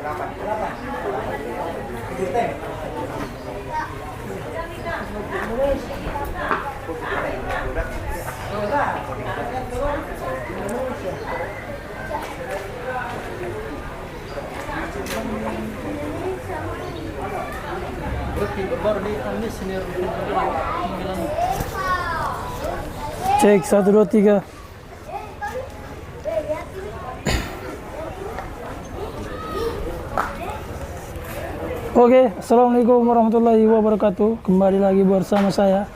Cek 1 2 3. Oke, assalamualaikum warahmatullahi wabarakatuh. Kembali lagi bersama saya,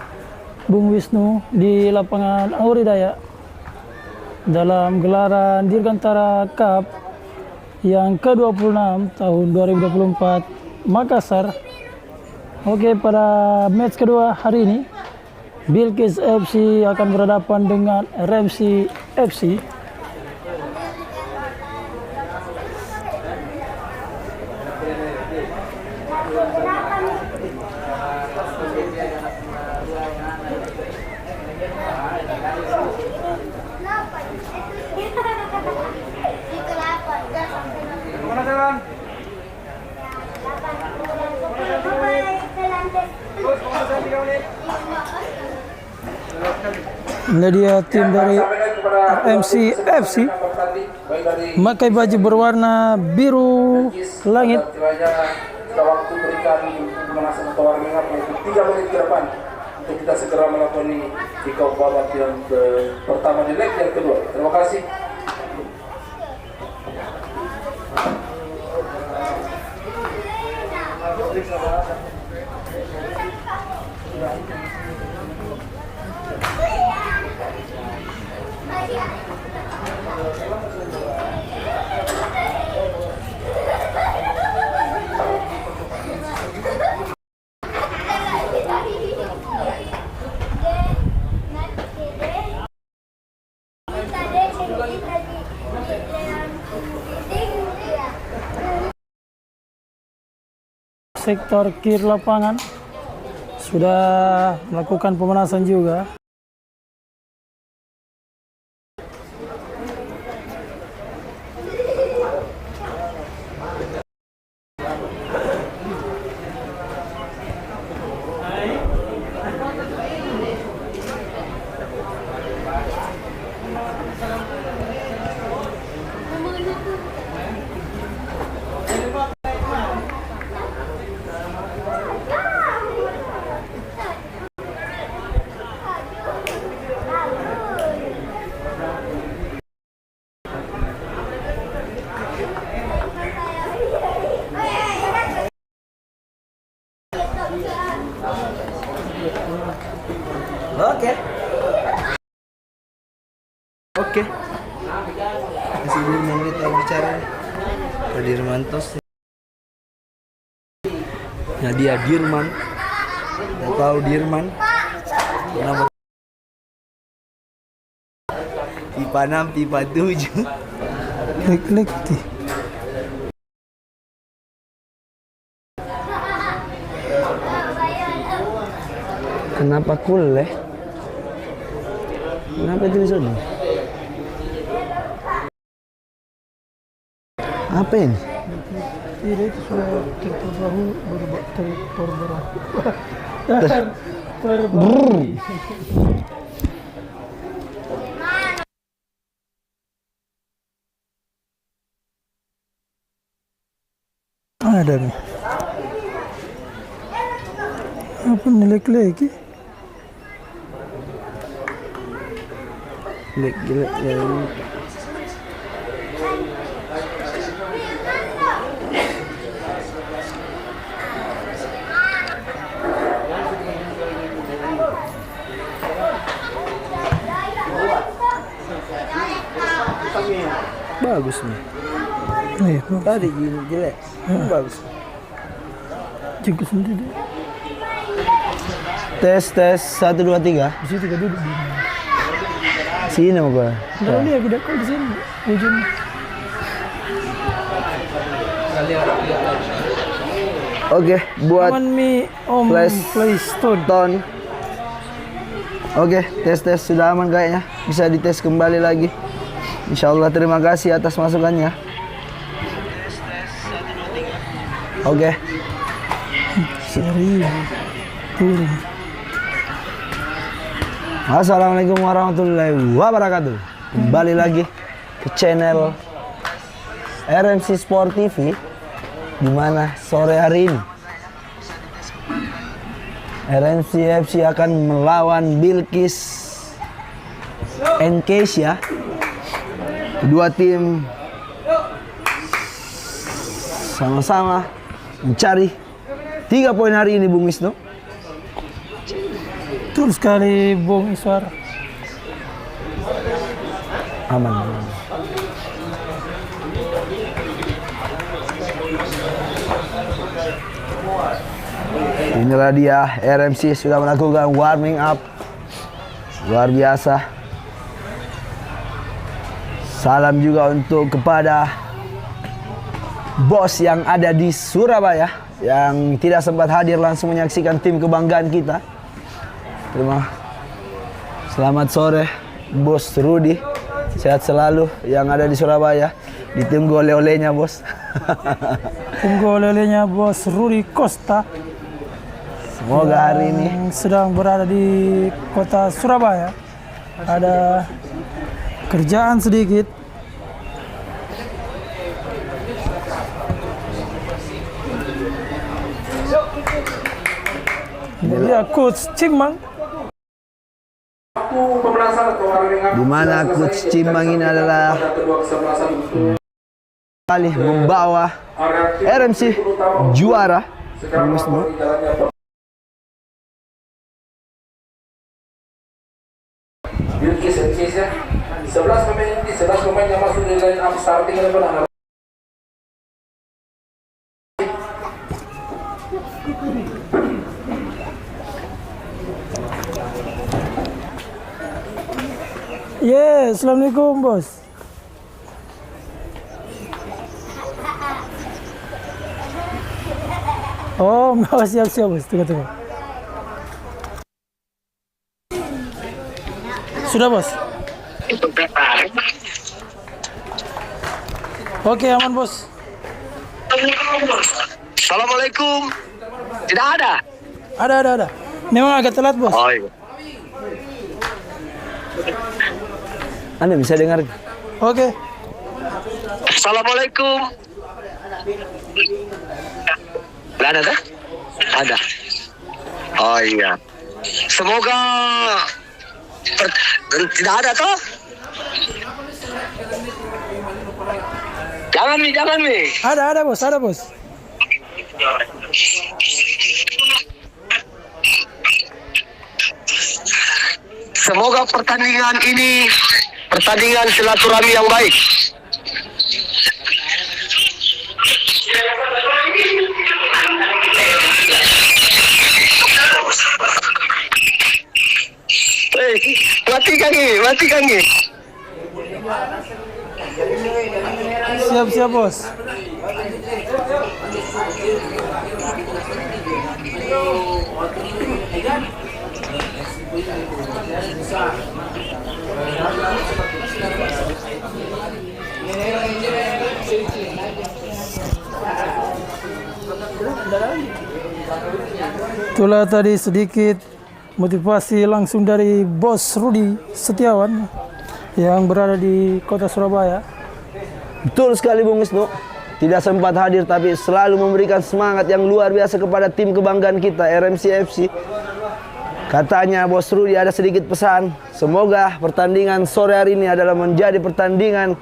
Bung Wisnu, di lapangan Auridaya dalam gelaran Dirgantara Cup yang ke-26 tahun 2024 Makassar. Oke, pada match kedua hari ini, Bilqis FC akan berhadapan dengan RMC FC. Ini dia tim dari RMC FC, memakai baju berwarna biru langit. Waktu berikan pemanasan atau warming up 3 menit ke depan untuk kita segera melakoni kick off babak yang pertama di leg yang kedua. Terima kasih. Sektor kiri lapangan sudah melakukan pemanasan juga. Oke. Masih 5 menit yang bicara. Dirmantos. Nadia Dirman. Tidak tahu Dirman. Nama pipa 6, pipa 7. Klik-klik. Kenapa cool Kenapa tulisannya? Apa ini? Tidak, itu sudah terbaru. Ada nih. Apa nih lek-lek? Lek-lek yang bagus nih. Tadi jelek. Bagus. Juga sendiri. Tes 1 2 3. Di situ duduk di sini mau gua. Kalau dia tidak kau di sini ujung. Oke, buat Playstone. Oke, tes sudah aman kayaknya. Bisa dites kembali lagi. Insyaallah, terima kasih atas masukannya. Oke. Seribu. Turun. Assalamualaikum warahmatullahi wabarakatuh. Kembali lagi ke channel RMC Sport TV, di mana sore hari ini RMC FC akan melawan Bilqis Enkesia. Kedua tim sama-sama mencari 3 poin hari ini, Bung Wisnu. Betul sekali, Bung Iswar. Aman. Inilah dia, RMC sudah melakukan warming up. Luar biasa. Salam juga untuk kepada bos yang ada di Surabaya, yang tidak sempat hadir langsung menyaksikan tim kebanggaan kita. Selamat sore, Bos Rudi. Sehat selalu yang ada di Surabaya. Ditunggu oleh-olehnya, Bos. Tunggu oleh-olehnya Bos Rudi Costa. Semoga hari ini yang sedang berada di kota Surabaya. Ada kerjaan sedikit. Dia Coach Cimang. di mana Coach Cimang ini adalah kali membawa RMC juara. Bilqis Enkesia, 11 pemain yang masuk di line up starting eleven. Assalamualaikum, Bos. Oh, mau siap-siap, Bos. Tunggu. Sudah, Bos? Oke, aman, Bos. Assalamualaikum. Tidak ada. Ada. Memang agak telat, Bos. Oh, iya. Anda bisa dengar? Oke. Assalamualaikum. Tidak ada kan? Ada. Oh iya. Semoga tidak ada toh? Jangan nih. Ada, Bos. Semoga pertandingan ini pertandingan silaturahmi yang baik. Matikan nih. Siap, Bos. Itulah tadi sedikit motivasi langsung dari Bos Rudi Setiawan yang berada di kota Surabaya. Betul sekali, Bung Wisnu. Tidak sempat hadir tapi selalu memberikan semangat yang luar biasa kepada tim kebanggaan kita, RMC FC. Katanya Bos Rudi ada sedikit pesan. Semoga pertandingan sore hari ini adalah menjadi pertandingan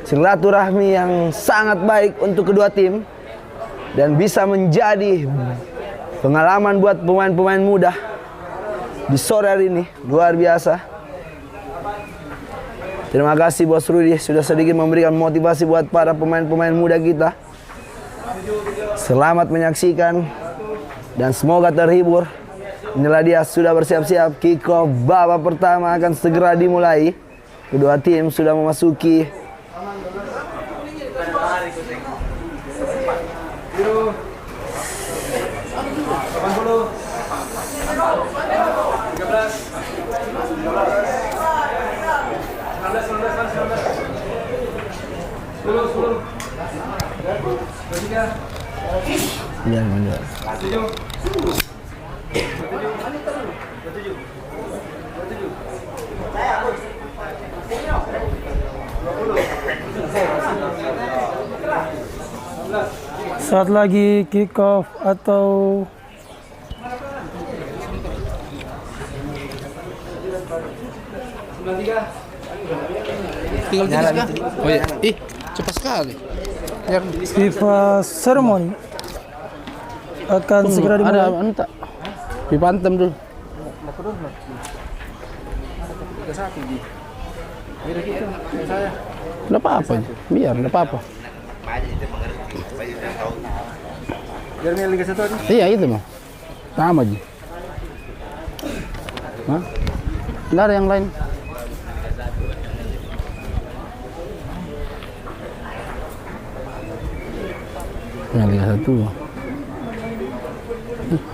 silaturahmi yang sangat baik untuk kedua tim dan bisa menjadi pengalaman buat pemain-pemain muda di sore hari ini. Luar biasa. Terima kasih Bos Rudi sudah sedikit memberikan motivasi buat para pemain-pemain muda kita. Selamat menyaksikan dan semoga terhibur. Inilah dia sudah bersiap-siap, kick off babak pertama akan segera dimulai. Kedua tim sudah memasuki Sepuluh. Biar mundur. Saat lagi kick off atau Tinggal tiga kah? Oh iya. Ih, cepat sekali. Yang FIFA ceremony akan segera ada dimulai. anu tak? Dipantem dulu. Enggak apa-apa. Biar enggak apa-apa. Liga 1 aja. Iya itu mah. Sama aja. Hah? Enggak ada yang lain. Ya Liga 1.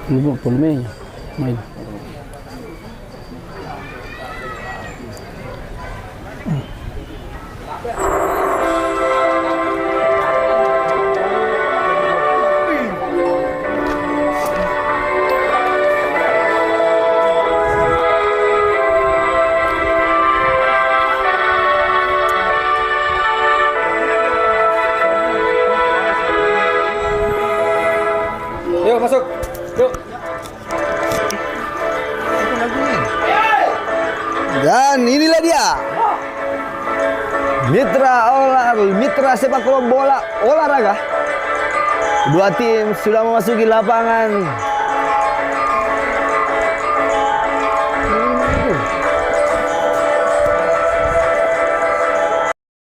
Ini buat volumenya. Main. Yuk masuk. Yuk. Dan inilah dia. Mitra sepak bola olahraga. Dua tim sudah memasuki lapangan.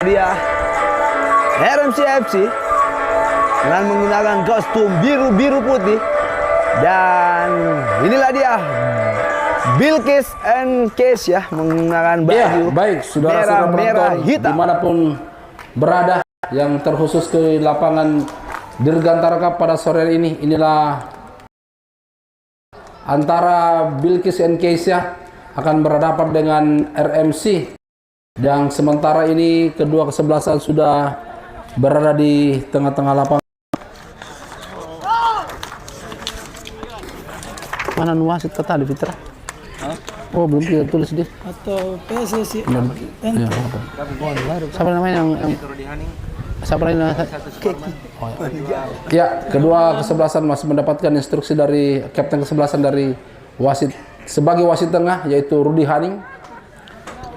Dia RMC FC dengan menggunakan kostum biru putih, dan inilah dia Bilkis and Kesia menggunakan baju Ya, baik, saudara-saudara merah penonton hitam. dimanapun berada yang terkhusus ke lapangan Dirgantara Cup pada sore hari ini. Inilah antara Bilkis and Kesia akan berhadapan dengan RMC, yang sementara ini kedua kesebelasan sudah berada di tengah-tengah lapangan. Mana wasit kata di Fitra? Oh belum kita tulis deh. Atau PSSI Ya, apa? Siapa namanya yang siapa namanya? Ya, kedua kesebelasan masih mendapatkan instruksi dari kapten kesebelasan dari wasit sebagai wasit tengah, yaitu Rudi Haning.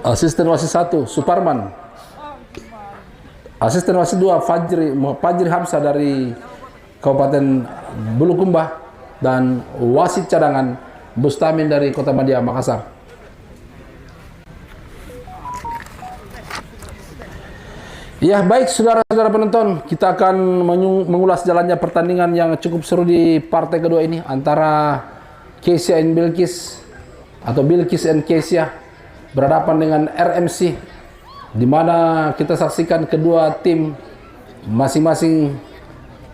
Asisten wasit 1 Suparman. Asisten wasit 2 Fajri Hamzah dari Kabupaten Bulukumba, dan wasit cadangan Bustamin dari Kota Madia Makassar. Ya, baik saudara-saudara penonton, kita akan mengulas jalannya pertandingan yang cukup seru di partai kedua ini antara Kesia and Bilkis atau Bilkis and Kesia berhadapan dengan RMC, di mana kita saksikan kedua tim masing-masing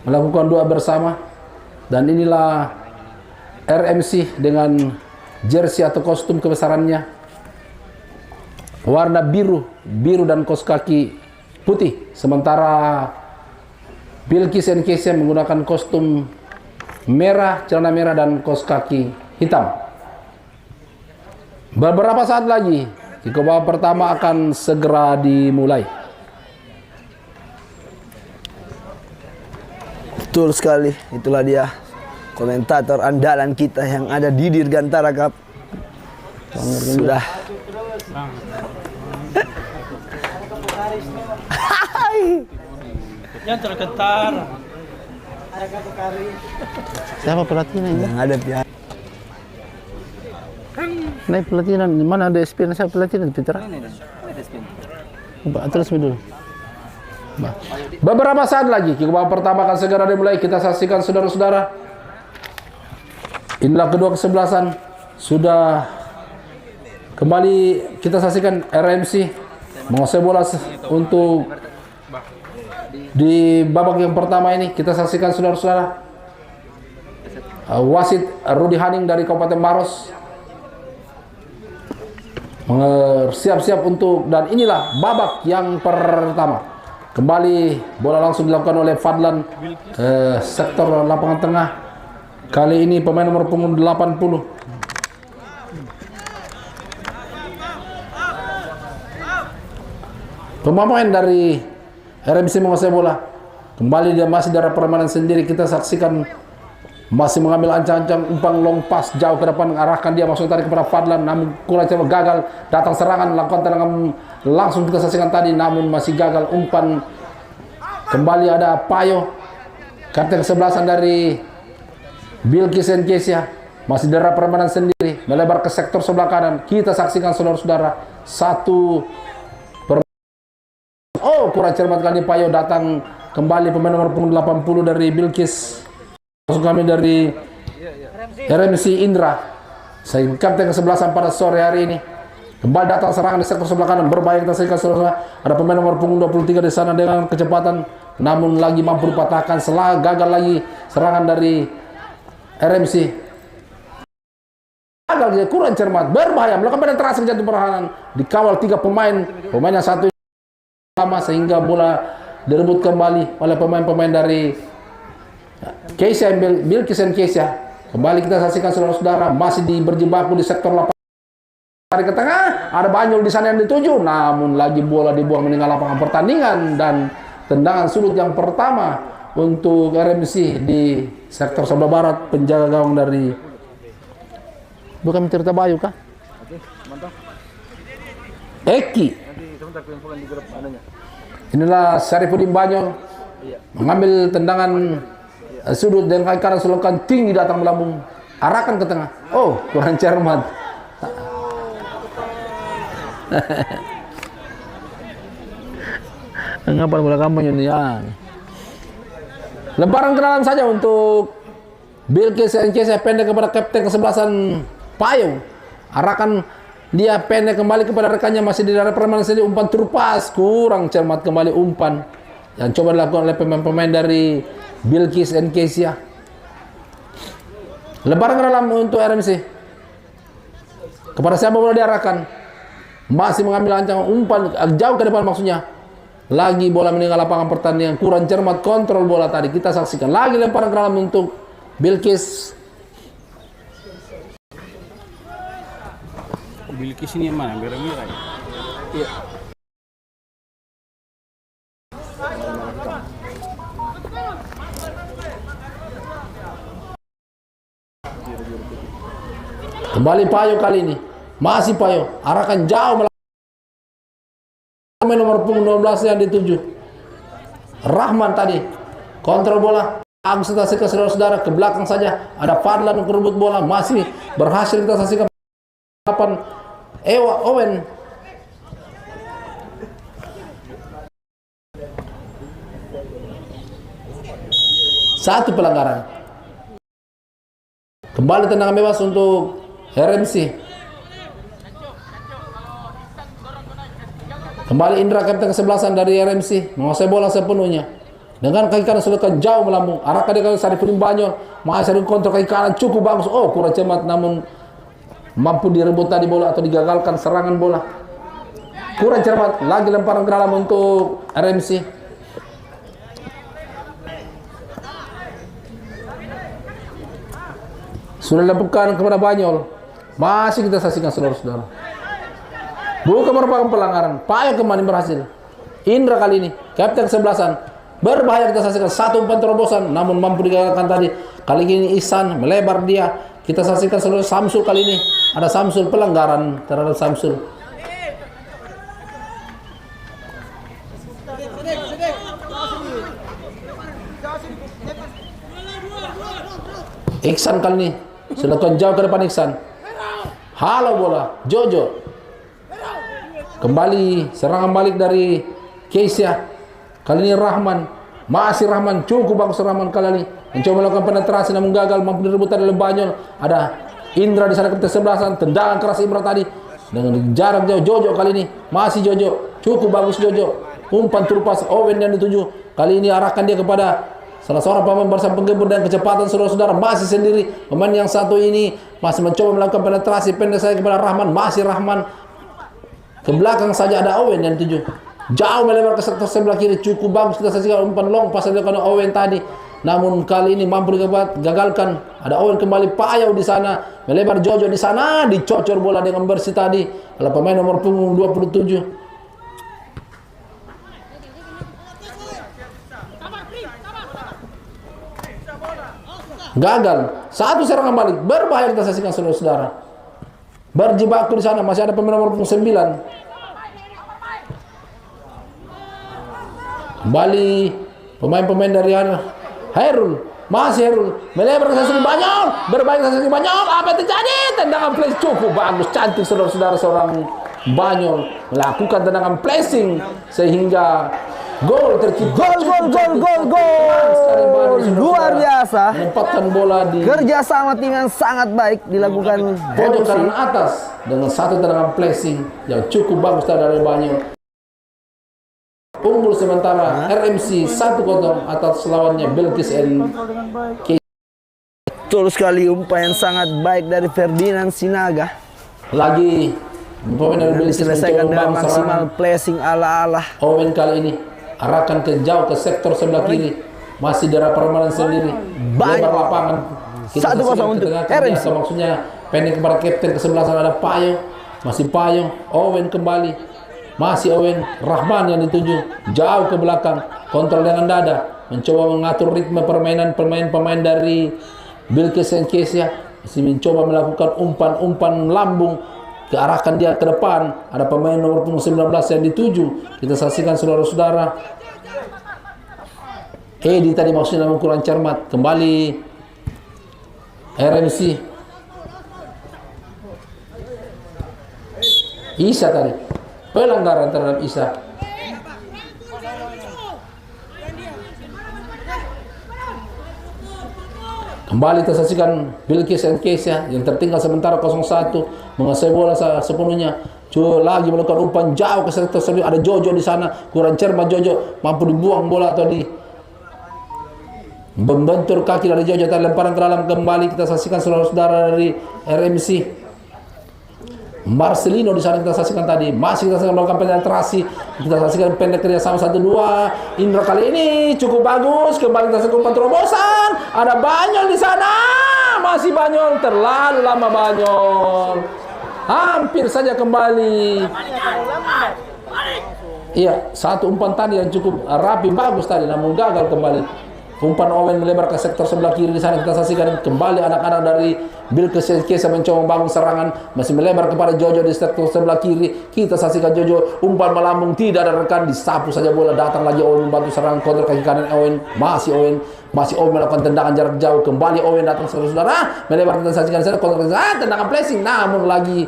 melakukan doa bersama, dan inilah RMC dengan jersey atau kostum kebesarannya warna biru dan kaos kaki putih, sementara Bilkis and Kesia menggunakan kostum merah, celana merah dan kaos kaki hitam. Beberapa saat lagi kick off pertama akan segera dimulai. Betul sekali, itulah dia komentator andalan kita yang ada di Dirgantara Cup. Sudah yang tergetar. Siapa pelatihnya ini? yang ada pihak. Nah, pelatihan mana ada SPN? Siapa pelatihan di Fitra? Terus dulu. Beberapa saat lagi kick off pertama akan segera dimulai. Kita saksikan saudara-saudara. Inilah kedua kesebelasan sudah kembali kita saksikan. RMC menguasai bola untuk di babak yang pertama ini. Kita saksikan saudara-saudara. Wasit Rudi Haning dari Kabupaten Maros siap-siap untuk, dan inilah babak yang pertama. Kembali bola langsung dilakukan oleh Fadlan sektor lapangan tengah. Kali ini pemain nomor punggung 80. Pemain dari RMC menguasai bola. Kembali dia masih dari permainan sendiri. Kita saksikan masih mengambil ancang-ancang umpan long pass jauh ke depan, arahkan dia masuk tadi kepada Fadlan, namun kurang coba gagal. Datang serangan, lakukan tendangan langsung kita saksikan tadi, namun masih gagal umpan. Kembali ada Payo, kapten kesebelasan dari Bilkis Nkesia, masih dari permainan sendiri, melebar ke sektor sebelah kanan. Kita saksikan saudara-saudara, kurang cermat kali Payo, datang kembali pemain nomor punggung 80 dari Bilkis. Masuk kami dari RMC Indra, saya kapten kesebelasan pada sore hari ini. Kembali datang serangan di sektor sebelah kanan, berbahaya kita saksikan saudara. Ada pemain nomor punggung 23 di sana dengan kecepatan, namun lagi mampu dipatahkan. Setelah gagal lagi serangan dari RMC. Gagal dia, kurang cermat, berbahaya, melakukan penetrasi ke jantung pertahanan, dikawal 3 pemain. Pemain yang satu lama sehingga bola direbut kembali oleh pemain-pemain dari Kesia Bilkis Kesia. Kembali kita saksikan saudara-saudara, masih berjibaku di sektor lapangan. Tarik ke tengah, ada Banyol di sana yang dituju, namun lagi bola dibuang meninggal lapangan pertandingan dan tendangan sudut yang pertama untuk RMC di sektor sebelah barat. Penjaga gawang dari bukan Tirta Bayu kah? Eki. Inilah Syarifuddin Banyol mengambil tendangan sudut dengan kaki kanan selokan tinggi datang melambung, arahkan ke tengah. Oh, kurang cermat. Ngapa bola kampanye ini ya? Lemparan ke dalam saja untuk Bilkis Nkesia, pendek kepada kapten kesebelasan Payung. Arahkan dia pendek kembali kepada rekannya, masih di daerah permainan sendiri, umpan terupas, kurang cermat kembali umpan yang coba dilakukan oleh pemain-pemain dari Bilkis Nkesia. Lemparan ke dalam untuk RMC. Kepada siapa bola diarahkan? Masih mengambil ancaman umpan jauh ke depan maksudnya. Lagi bola meninggal lapangan pertandingan, kurang cermat kontrol bola tadi. Kita saksikan lagi lemparan ke dalam untuk Bilkis. Bilkis ini yang mana? Merah-merah ya? Iya. Kembali Payo kali ini. Masih Payo, arahkan jauh pemain nomor punggung 12 yang dituju. Rahman tadi kontrol bola, Agus kita saksikan saudara-saudara, ke belakang saja ada Fadlan untuk rebut bola, masih berhasil kita saksikan Ewa Owen. Satu pelanggaran. Kembali tendangan bebas untuk RMC. Kembali Indra, kapten kesebelasan dari RMC, menguasai bola sepenuhnya. Dengan kaki kanan selokan jauh melambung, arahkan dia ke Syarifuddin Banyol, masih ada kontrol kaki kanan cukup bagus. Oh, kurang cermat, namun mampu direbut tadi bola atau digagalkan serangan bola. Kurang cermat, lagi lemparan ke dalam untuk RMC. Sudah dilakukan kepada Banyol, masih kita saksikan saudara-saudara. Bukan merupakan pelanggaran. Payo kembali berhasil. Indra kali ini kapten kesebelasan, berbahaya kita saksikan satu umpan terobosan, namun mampu digagalkan tadi. Kali ini Ihsan melebar dia. Kita saksikan saudara Samsul kali ini. Ada Samsul, pelanggaran terhadap Samsul. Ihsan kali ini sudah jauh ke depan Ihsan. Halo bola, Jojo. Kembali serangan balik dari Kesia. Kali ini Rahman, masih Rahman, cukup bagus Rahman kali ini. Mencoba melakukan penetrasi namun gagal, mampu direbut oleh Banyol. Ada Indra di sana ke sebelasan, tendangan keras Indra tadi dengan jarak jauh. Jojo kali ini, masih Jojo, cukup bagus Jojo. Umpan terupas Owen yang dituju. Kali ini arahkan dia kepada salah seorang pemain bersama penggembur dan kecepatan saudara-saudara, masih sendiri. Pemain yang satu ini masih mencoba melakukan penetrasi pendek saya kepada Rahman, masih Rahman. Ke belakang saja ada Owen yang dituju. Jauh melebar ke sektor sebelah kiri, cukup bagus kita saksikan umpan long pas dilakukan Owen tadi. Namun kali ini mampu gagalkan. Ada Owen kembali payau di sana, melebar Jojo di sana, dicocor bola dengan bersih tadi. Adalah pemain nomor punggung 27. Gagal. Satu serangan balik, berbahaya kita saksikan saudara-saudara. Berjibaku di sana, masih ada pemain nomor punggung 9. Kembali pemain-pemain dari Hairul, masih Hairul melebar ke sisi Banyol, berbalik ke sisi Banyol. Apa yang terjadi? Tendangan flash cukup bagus, cantik saudara-saudara. Seorang Banyol melakukan tendangan flashing sehingga gol tercipta. Gol luar biasa. Menempatkan bola di Kerjasama tim yang sangat baik dilakukan pojok kanan atas dengan satu tendangan flashing yang cukup bagus dari Banyol. Unggul sementara RMC 1-0 atas lawannya Bilkis NK. Betul sekali, umpan yang sangat baik dari Ferdinand Sinaga. Lagi pemain dari Bilkis Diselesaikan dengan mencoba maksimal serangan. placing ala-ala. Owen kali ini arahkan ke jauh ke sektor sebelah kiri. Masih daerah permainan sendiri. Baik. Lebar lapangan. 1-0 untuk RMC. Maksudnya pendek kepada kapten ke sebelah sana ada Payung. Masih Payung. Owen kembali. Masih Owen, Rahman yang dituju jauh ke belakang, kontrol dengan dada, mencoba mengatur ritme permainan pemain-pemain dari Bilkis Enkesia. Masih mencoba melakukan umpan-umpan lambung, kearahkan dia ke depan. Ada pemain nomor 19 yang dituju. Kita saksikan saudara-saudara. Edi tadi maksudnya namun kurang cermat. Kembali RMC. Isa tadi. Pelanggaran terhadap Isa. Kembali kita saksikan Bilkis Enkesia yang tertinggal sementara 0-1 menguasai bola sepenuhnya. Lagi melakukan umpan jauh ke sektor sendiri. Ada Jojo di sana, kurang cermat Jojo, mampu dibuang bola atau di membentur kaki dari Jojo tadi, lemparan ke dalam. Kembali kita saksikan saudara-saudara dari RMC. Marcelino di sana kita saksikan tadi, masih kita saksikan melakukan penetrasi, kita saksikan pendek kerjasama 1-2. Indra kali ini cukup bagus, kembali kita saksikan umpan terobosan, ada Banyol di sana, masih Banyol, terlalu lama Banyol, hampir saja kembali. Iya, satu umpan tadi yang cukup rapi bagus tadi, namun gagal kembali. Umpan Owen melebar ke sektor sebelah kiri di sana kita saksikan kembali anak-anak dari Bilkis Enkesia mencoba membangun serangan, masih melebar kepada Jojo di sektor sebelah kiri. Kita saksikan Jojo umpan melambung, tidak ada rekan, disapu saja bola, datang lagi Owen membantu serangan counter kaki kanan Owen. Masih Owen melakukan tendangan jarak jauh, kembali Owen datang saudara-saudara, melebar kita saksikan sana counter kaki tendangan placing, namun lagi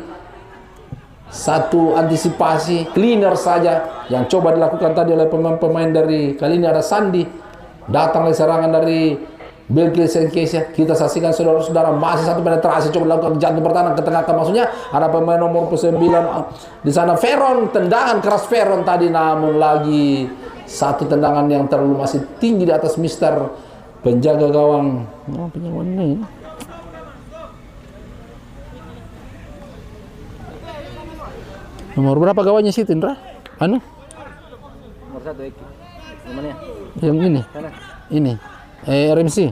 satu antisipasi cleaner saja yang coba dilakukan tadi oleh pemain-pemain dari kali ini ada Sandi. Datang lagi serangan dari Bilkis Enkesia. Kita saksikan saudara-saudara masih satu penetrasi coba dilakukan jantung pertahanan ke tengah, maksudnya ada pemain nomor 9 di sana Veron, tendangan keras Veron tadi, namun lagi satu tendangan yang terlalu masih tinggi di atas Mister penjaga gawang. Oh, penjaga ini. Nomor berapa gawangnya sih Indra? Anu? Nomor 1 Eki. Gimana? Yang ini. Ini. RMC.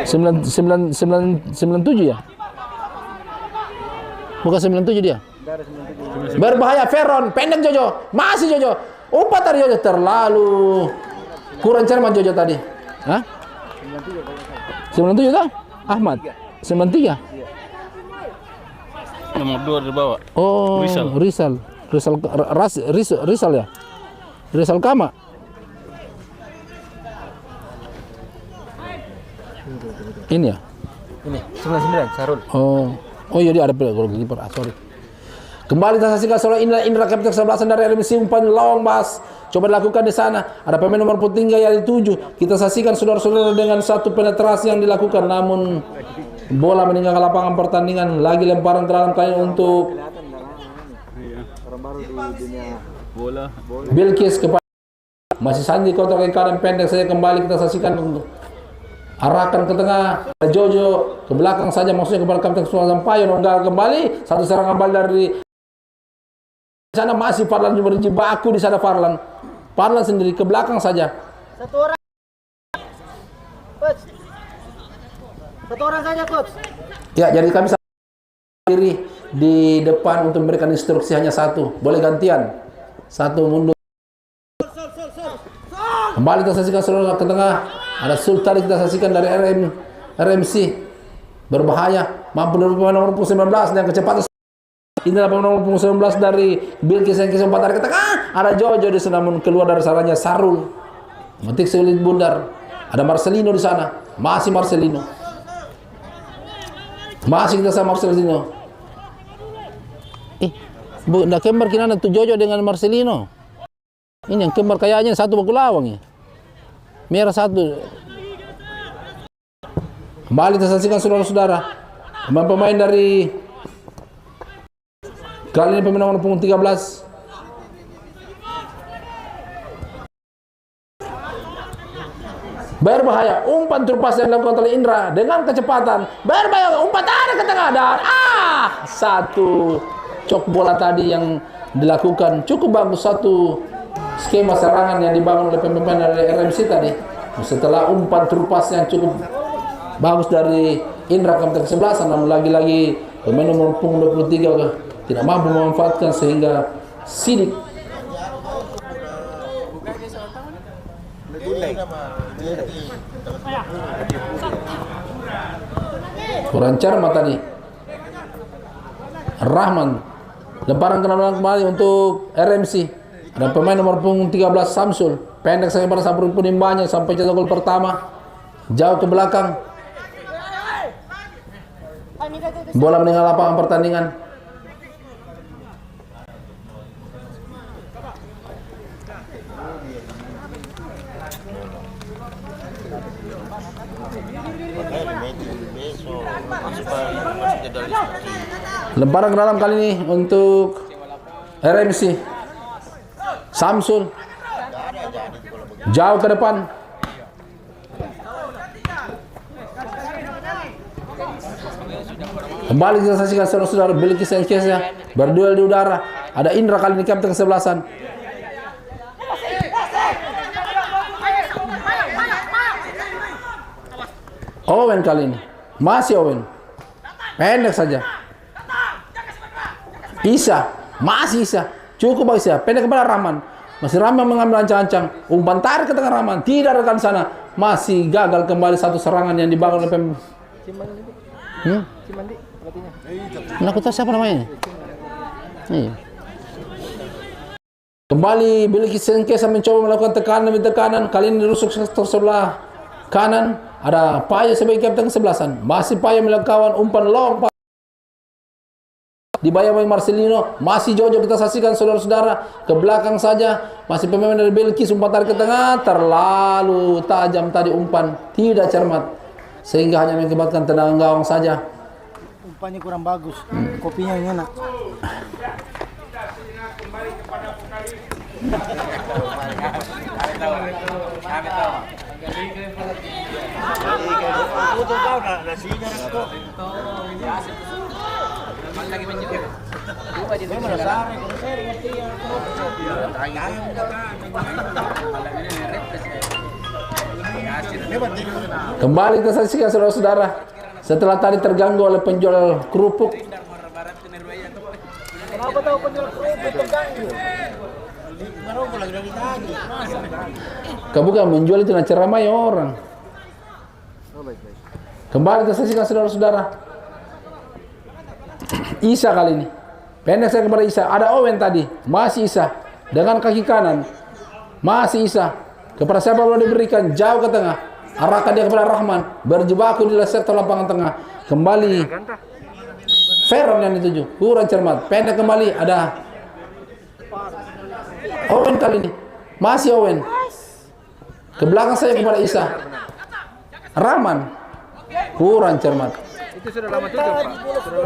Sembilan tujuh ya? Bukan 97 dia? Berbahaya Veron, pendek Jojo, masih Jojo. Umpan tadi Jojo terlalu kurang cermat Jojo tadi. Hah? 97 tak? Ahmad. 93. Nomor 2 di bawah. Oh, Rizal ya? Rizal Kama. Ini ya? Ini 99 Sarul. Oh iya dia ada kiper. Sorry. Kembali kita saksikan soal Indra kapten 11 dari RMC, umpan long bas coba dilakukan di sana. Ada pemain nomor 3 yang dituju. Kita saksikan saudara-saudara dengan satu penetrasi yang dilakukan, namun bola meninggalkan lapangan pertandingan. Lagi lemparan ke dalam kali untuk Bilkis kepada masih Sandi kontrol ke kanan pendek saja. Kembali kita saksikan Arahkan ke tengah, Jojo ke belakang saja, maksudnya kepada Kapten Sultan Sampaio. Nonggal kembali, satu serangan balik dari sana, masih Farlan juga berjibaku di sana. Farlan sendiri ke belakang saja. Satu orang saja, Coach. Ya, jadi kami sendiri di depan untuk memberikan instruksi hanya satu, boleh gantian, satu mundur. Kembali kita saksikan saudara ke tengah. Ada Sultan kita saksikan dari RMC. Berbahaya. Mampu dari pemain nomor 19 yang kecepatan. Inilah pemain nomor 19 dari Bilkis yang kesempatan tarik ke tengah. Ada Jojo di sana, namun keluar dari sarangnya Sarul. Metik sulit bundar. Ada Marcelino di sana. Masih Marcelino. Masih kita sama Marcelino. Nggak kembar kinana tuh Jojo dengan Marcelino. Ini yang kembar kayaknya satu baku lawang ya. Merah satu. Kembali kita saksikan saudara-saudara. Pemain dari kali ini pemain nomor punggung 13. Berbahaya, umpan terpas yang dilakukan oleh Indra dengan kecepatan. Berbahaya, umpan tarik ke tengah dan satu cok bola tadi yang dilakukan cukup bagus, satu skema serangan yang dibangun oleh pemain dari RMC tadi. Setelah umpan terpas yang cukup bagus dari Indra Kapten ke-11, namun lagi-lagi pemain nomor punggung 23 tidak mampu memanfaatkan sehingga Sidik kurang cermat tadi. Rahman lemparan kembali untuk RMC. Ada pemain nomor punggung 13 Samsul, pendek saja pada sampul penimbanya sampai cetak gol pertama. Jauh ke belakang. Bola meninggal lapangan pertandingan. Lemparan ke dalam kali ini untuk RMC. Samsul jauh ke depan. Kembali kita saksikan saudara-saudara Bilkis yang berduel di udara. Ada Indra kali ini kapten ke-11. Owen kali ini. Masih Owen. Pendek saja. Isa. Masih Isa. Cukup Isa. Pendek kepada Rahman. Masih Rahman mengambil ancang-ancang. Umpan tarik ke tengah Rahman. Tidak rekan sana. Masih gagal kembali satu serangan yang dibangun oleh Cimandi pelatihnya. Nah, aku tahu siapa namanya. Iya. Kembali Bilkis Sengkesa mencoba melakukan tekanan demi tekanan. Kali ini rusuk sektor sebelah kanan. Ada Payo sebagai kapten ke-11. Masih Payo melakukan umpan long dibayar oleh Marcelino. Masih Jojo kita saksikan saudara-saudara. Ke belakang saja. Masih pemain dari Bilkis umpan tarik ke tengah. Terlalu tajam tadi umpan. Tidak cermat. Sehingga hanya mengakibatkan tendangan gawang saja. Umpannya kurang bagus. Kopinya yang enak. Kembali kita saksikan saudara-saudara. Setelah tadi terganggu oleh penjual kerupuk. Kenapa tahu penjual kerupuk terganggu? Bukan menjual itu nak ceramai orang. Kembali kita saksikan saudara-saudara. Isa kali ini. Pendek saya kepada Isa. Ada Owen tadi. Masih Isa. Dengan kaki kanan. Masih Isa. Kepada siapa boleh diberikan? Jauh ke tengah. Arahkan dia kepada Rahman. Berjibaku di sektor lapangan tengah. Kembali. Veron yang dituju. Kurang cermat. Pendek kembali. Ada Owen kali ini. Masih Owen. Ke belakang saya kepada Isa. Rahman. Kurang cermat.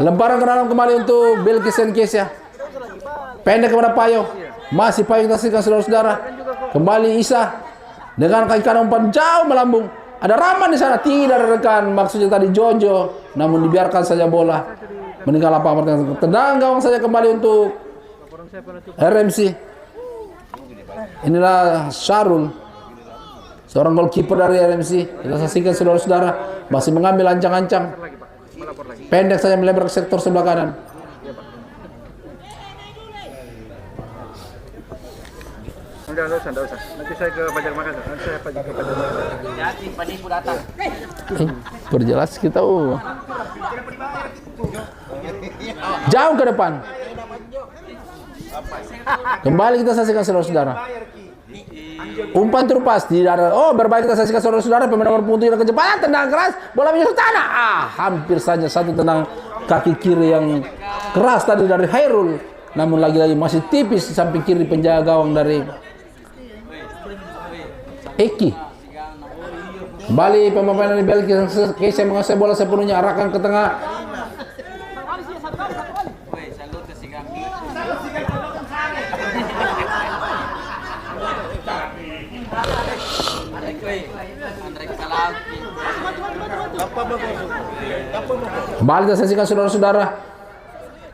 Lemparan ke dalam kembali untuk Bilkis Sengkesa. Pendek kepada Payo. Masih Payo kita saksikan saudara-saudara. Kembali Isa. Dengan kaki kanan umpan jauh melambung. Ada Rahman di sana, tidak rekan. Maksudnya tadi Jojo, namun dibiarkan saja bola meninggal lapangan pertandingan. Tendang gawang saja kembali untuk RMC. Inilah Syarul, seorang goalkeeper dari RMC. Kita saksikan saudara-saudara, masih mengambil ancang-ancang. Pendek saja melebar ke sektor sebelah kanan. Enggak usah. Nanti saya ke Banjar Makan. Nanti saya ke Banjar Makan. Hati penipu datang. Perjelas kita jauh ke depan. Kembali kita saksikan saudara-saudara. Umpan terlepas tidak ada. Oh, berbalik kita saksikan saudara-saudara. Pemain nomor punggung tidak kecepatan, tendang keras, bola menyusut tanah. Hampir saja satu tendang kaki kiri yang keras tadi dari Hairul. Namun lagi-lagi masih tipis di samping kiri penjaga gawang dari Eki. Kembali pemain dari Belgia Kesia menguasai bola sepenuhnya, arahkan ke tengah. Kembali kita saksikan saudara-saudara,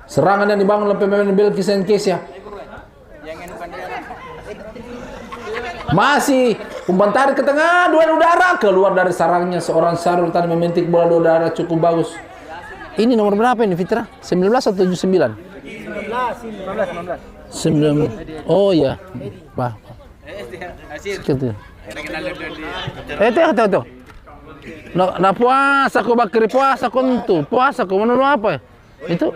serangan yang dibangun oleh pemain Belgia Kesia. Masih umpan tarik ke tengah, duel udara, keluar dari sarangnya seorang Syarul tadi mementik bola dua udara cukup bagus. Ini nomor berapa ini Fitra? 19 atau 79? 19. Oh ya. Pak. Sekitu. Itu. Na puasa ko bakri puasa ko ntu. Puasa ko menurut apa? Itu.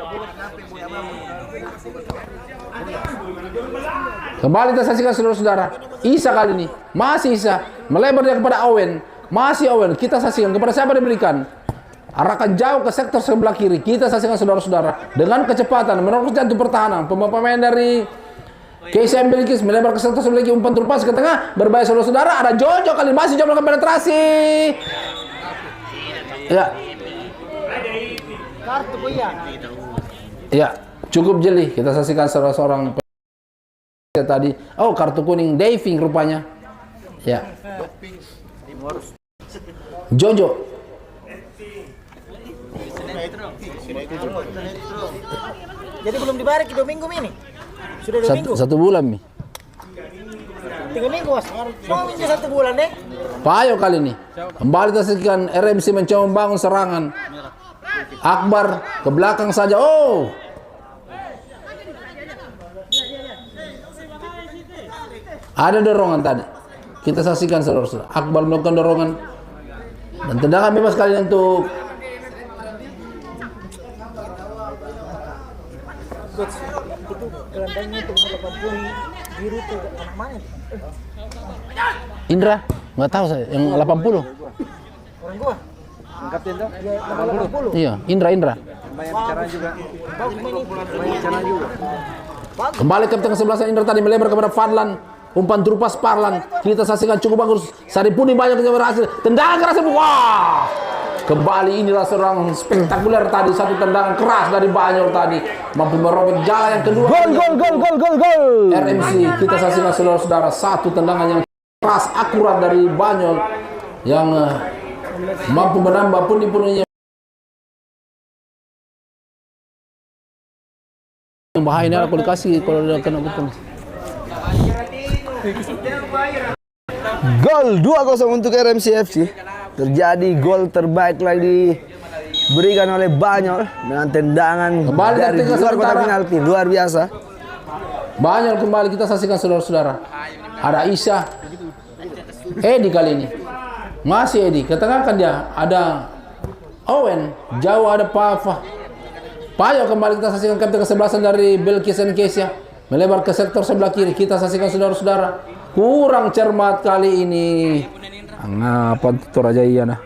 Kembali kita saksikan saudara-saudara. Isa kali ini, masih Isa melebar dia kepada Owen, masih Owen. Kita saksikan kepada siapa diberikan. Arahkan jauh ke sektor sebelah kiri. Kita saksikan saudara-saudara dengan kecepatan menerobos jantung pertahanan. Pemain dari Kesia Belkis melebar ke sektor sebelah kiri, umpan terlepas ke tengah. Berbahaya saudara-saudara. Ada Jojo kali ini masih coba melakukan penetrasi. Ya. Ya, cukup jeli. Kita saksikan seorang tadi. Oh, kartu kuning diving rupanya. Ya. Jojo. Jadi belum dibayar 2 minggu ini. Sudah 2 minggu. 1 bulan mi. 3 minggu mas. Mau minta 1 bulan deh. Payo kali ini. Kembali kita saksikan RMC mencoba membangun serangan. Akbar ke belakang saja. Oh. Ada dorongan tadi. Kita saksikan saudara-saudara. Akbar melakukan dorongan dan tendangan bebas kali untuk Coach, itu gelandangnya itu 80 biru tuh anak mana? Indra. Nggak tahu saya. Yang 80. Orang gua. Kapten tuh? Ya, 80. Iya, Indra. Banyak bicara juga. Bagus main itu. Banyak bicara juga. Kembali kapten ke-11 Indra tadi melebar kepada Fadlan. Umpan terupas Parlan. Kita saksikan cukup bagus. Saripuni banyak yang berhasil. Tendangan keras. Wah! Kembali inilah seorang spektakuler tadi. Satu tendangan keras dari Banyol tadi. Mampu merobek jalan yang kedua. Gol. RMC. Kita saksikan saudara-saudara. Satu tendangan yang keras akurat dari Banyol. Yang mampu menambah pundi-pundinya. Yang bahaya ini aku dikasih kalau udah kena kupon. Gol 2-0 untuk RMC FC. Terjadi gol terbaik lagi diberikan oleh Banyol dengan tendangan Kembali dari ke luar kotak sementara. penalti. Luar biasa. Banyol kembali kita saksikan saudara-saudara. Ada Isya. Edi kali ini. Masih Edi. Ketengahkan dia. Ada Owen. Jauh ada Pava. Payo kembali kita saksikan kapten ke-11 dari Belkis Kesia. Melebar ke sektor sebelah kiri. Kita saksikan saudara-saudara. Kurang cermat kali ini. Ngapa tuh Raja Iyana?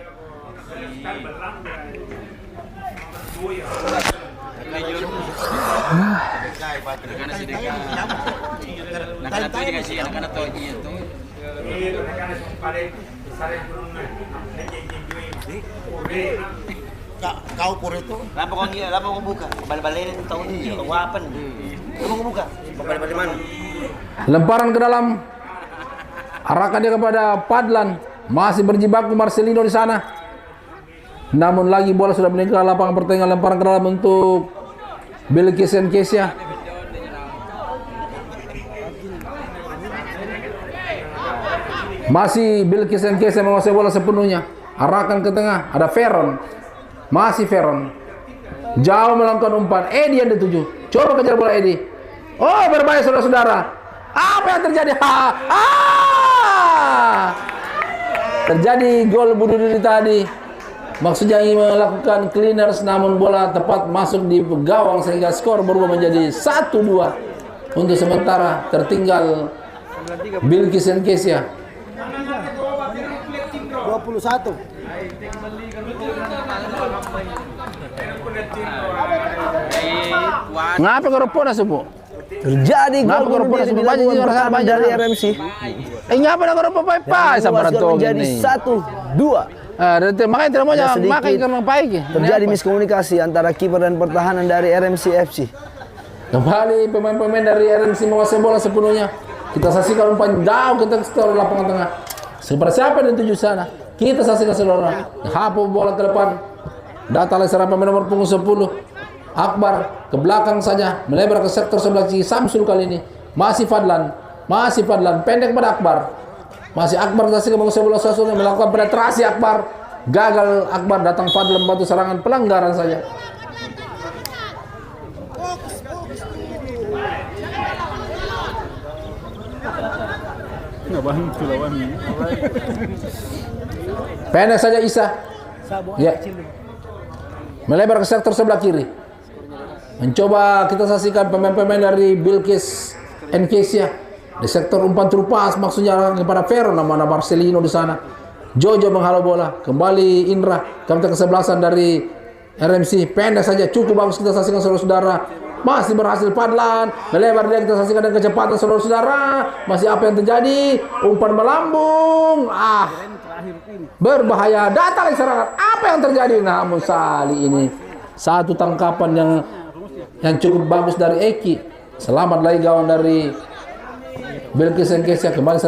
Kau pur itu. Lapa kau buka. Bal-balin tahun ini. Kau apa nih? Kamu kau buka. Bal-bal mana? Lemparan ke dalam. Arahkan dia kepada Padlan. Masih berjibaku Marcelino di sana. Namun lagi bola sudah meninggal lapangan pertandingan, lemparan ke dalam untuk Bilkis Enkesia. Masih Bilkis Enkesia menguasai bola sepenuhnya. Arahkan ke tengah, ada Veron. Masih Veron. Jauh melakukan umpan. Edi yang dituju. Coba kejar bola Edi. Oh, berbahaya saudara-saudara. Apa yang terjadi? Terjadi gol bunuh diri tadi. Maksudnya ingin melakukan cleaners, namun bola tepat masuk di gawang sehingga skor berubah menjadi 1-2. Untuk sementara tertinggal Bilkis Enkesia. 21. Ngapa korupona semua? Terjadi Ngapa gol bunuh korupona diri di semua? lapangan pertama dari RMC. Ngapa nak korupona pai sama Membuat menjadi ini? 1-2. Makanya tidak mau jangan sedikit makan karena baik. Terjadi miskomunikasi antara kiper dan pertahanan dari RMC FC. Kembali pemain-pemain dari RMC menguasai bola sepenuhnya. Kita saksikan umpan jauh ke sektor lapangan tengah. Seperti siapa yang tuju sana? Kita saksikan saudara. Hapu bola ke depan. Datang serang pemain nomor punggung 10. Akbar ke belakang saja, melebar ke sektor sebelah kiri. Samsul kali ini masih Fadlan, pendek pada Akbar. Masih Akbar saksikan menguasai bola susul melakukan penetrasi. Akbar gagal. Akbar datang Fadlan membantu serangan, pelanggaran saja. Pendek saja Isa. Ya. Melebar ke sektor sebelah kiri. Mencoba kita saksikan pemain-pemain dari Bilkis Enkesia di sektor umpan terupas, maksudnya kepada Veron, nama Marcelino di sana. Jojo menghalau bola. Kembali Indra, kami kesebelasan dari RMC. Pendek saja, cukup bagus kita saksikan saudara-saudara. Masih berhasil Fadlan, melebar dia kita saksikan dengan kecepatan saudara-saudara. Masih apa yang terjadi? Umpan melambung. Berbahaya, datang serangan. Apa yang terjadi? Namun Sali ini satu tangkapan yang cukup bagus dari Eki. Selamat lagi gawang dari Bilkis Enkesia. Kembali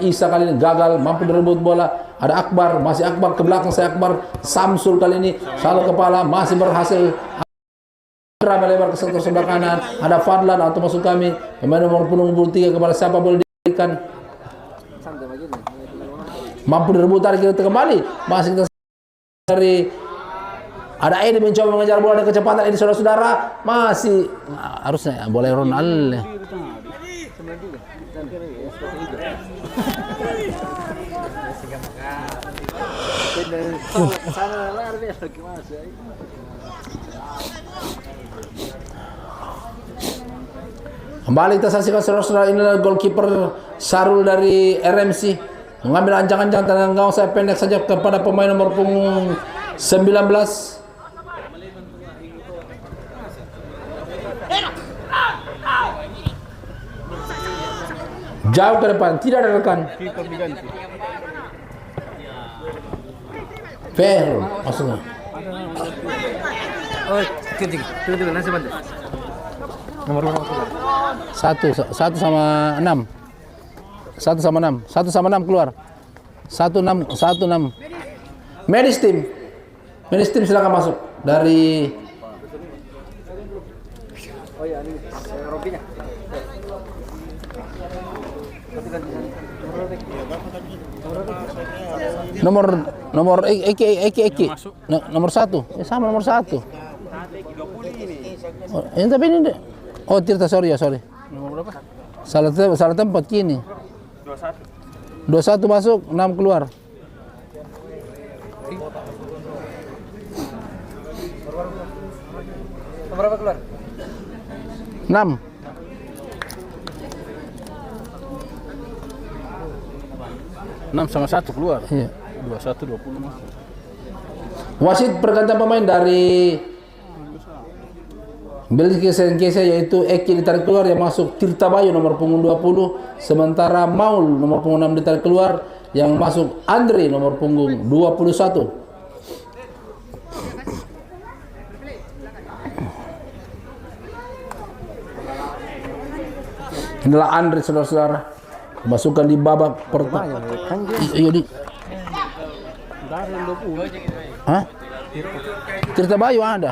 Isa kali ini gagal, mampu direbut bola. Ada Akbar, masih Akbar ke belakang saya Akbar. Samsul kali ini salah kepala, masih berhasil melebar ke sektor sebelah kanan. Ada Fadlan atau maksud kami pemain nomor punggung 3 kepada siapa boleh diberikan. Mampu direbut tarik kita kembali. Masih kita dari ada Edi mencoba mengejar bola dengan kecepatan. Edi saudara-saudara masih harusnya boleh Ronaldo. Kembali kita saksikan saudara-saudara, inilah goalkeeper Sarul dari RMC mengambil ancangan-ancangan tendangan gawang saya pendek saja kepada pemain nomor punggung 19. Jauh ke depan, tidak ada rekan. Fair, maksudnya. Oh, tiga, nasi bantu. Nomor berapa? 1 sama 6. 1 sama 6. 1 sama 6 keluar. 1-6. Medis tim silakan masuk dari nomor Eki. Nomor 1. Sama nomor 1. Oh, ini tapi ini oh Tirta sorry. Nomor berapa? Salah tempat kini. 21 masuk, 6 keluar. Nomor berapa keluar? 6. Sama 1 keluar. Iya. 21 20 masuk. Wasit pergantian pemain dari Bilkis Enkesia yaitu Eki ditarik keluar, yang masuk Tirta Bayu nomor punggung 20, sementara Maul nomor punggung 6 ditarik keluar, yang masuk Andre nomor punggung 21. Inilah Andre saudara-saudara, masukkan di babak pertama. Iya di Enggak ada yang 20. Hah? Tirta Bayu ada.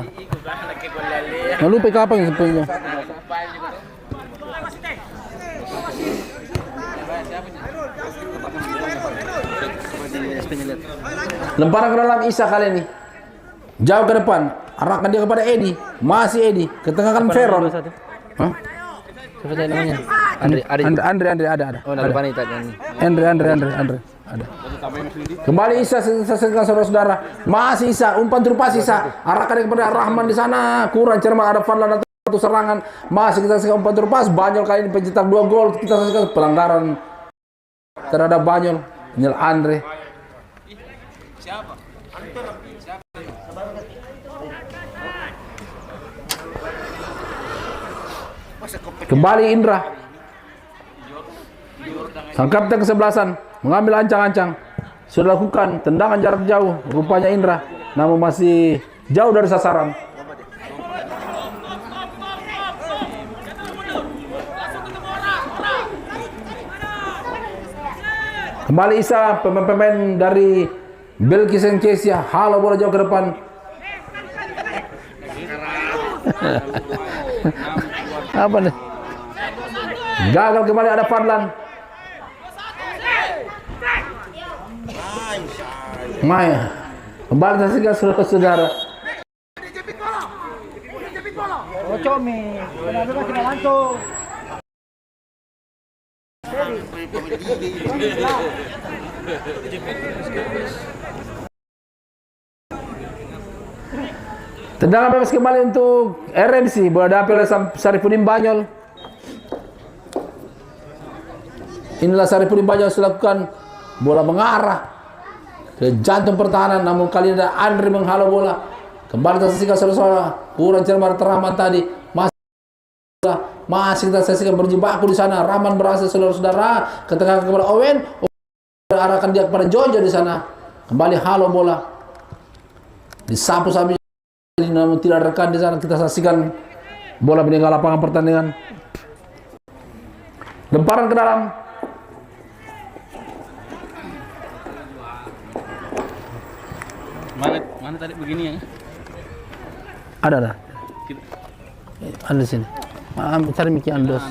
Lalu kapan yang punya? Lemparan ke dalam Isa kali ini. Jauh ke depan. Arahkan dia kepada Edi. Masih Edi. Ke tengah kan Veron. Hah? Siapa tadi namanya? Andre ada. Oh, nama depan itu tadi. Andre ada. Kembali Isa saksikan saudara-saudara. Masih Isa, umpan terlepas Isa. Arahkan dia kepada Rahman di sana. Kurang cermat, ada Fadlan atau satu serangan. Masih kita saksikan umpan terlepas. Banyol kali ini pencetak 2 gol. Kita saksikan pelanggaran terhadap Banyol. Nyel Andre. Kembali Indra. Sang kapten kesebelasan mengambil ancang-ancang. Sudah lakukan tendangan jarak jauh. Rupanya Indra, namun masih jauh dari sasaran. Kembali Isa, pemain-pemain dari Bilkis Kesia. Halo, bola jauh ke depan. Apa nih? Gagal kembali, ada Fadlan. Maya. Kembali saksikan saudara-saudara. Oh, Comi. Kenapa kena langsung? Tendangan bebas kembali untuk RMC. Bola diambil oleh Sarifudin Banyol. Inilah Sarifudin Banyol lakukan. Bola mengarah ke jantung pertahanan, namun kali ini ada Andre menghalau bola. Kembali tersaksikan saudara-saudara. Kurang cermat Rahman tadi. Masih kita saksikan berjibaku di sana. Rahman berhasil saudara-saudara. Ke tengah kepada Owen. Arahkan dia kepada Jojo di sana. Kembali halau bola. Disapu sambil, namun tidak rekan di sana. Kita saksikan bola meninggal lapangan pertandingan. Lemparan ke dalam. Mana tadi begini ya? Ada. Ada di sini. Cari Miki Andos.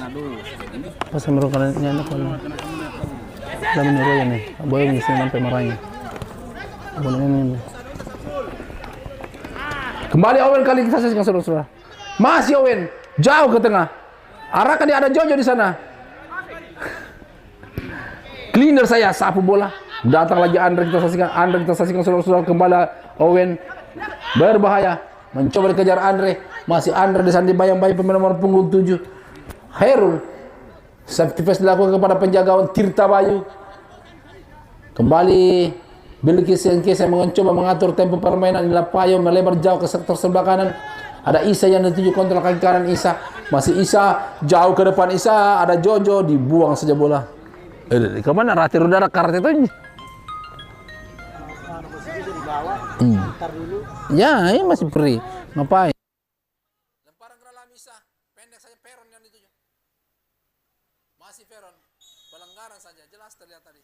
Pas merupakan nyana kalau dalam ya nih. Boy ngisi sampai marahnya. Ini. Kembali Owen kali kita saksikan saudara-saudara. Masih Owen, jauh ke tengah. Arahkan dia, ada Jojo di sana. Cleaner saya, sapu bola. Datang lagi Andre, kita saksikan saudara-saudara. Kembali Owen, berbahaya, mencoba dikejar Andre. Masih Andre di sana dibayang-bayang pemain nomor punggung 7. Herul, safety pass dilakukan kepada penjagaan Tirta Bayu. Kembali Bilkis yang mencoba mengatur tempo permainan. Inilah Payo melebar jauh ke sektor sebelah kanan. Ada Isa yang dituju kontrol kaki kanan Isa. Masih Isa, jauh ke depan Isa. Ada Jojo, dibuang saja bola. Kemana Rati Rudara karat itu? Ya, ini masih free. Ngapain? Lemparan ke dalam Isa. Pendek saja Peron yang dituju. Masih Peron. Pelanggaran saja, jelas terlihat tadi.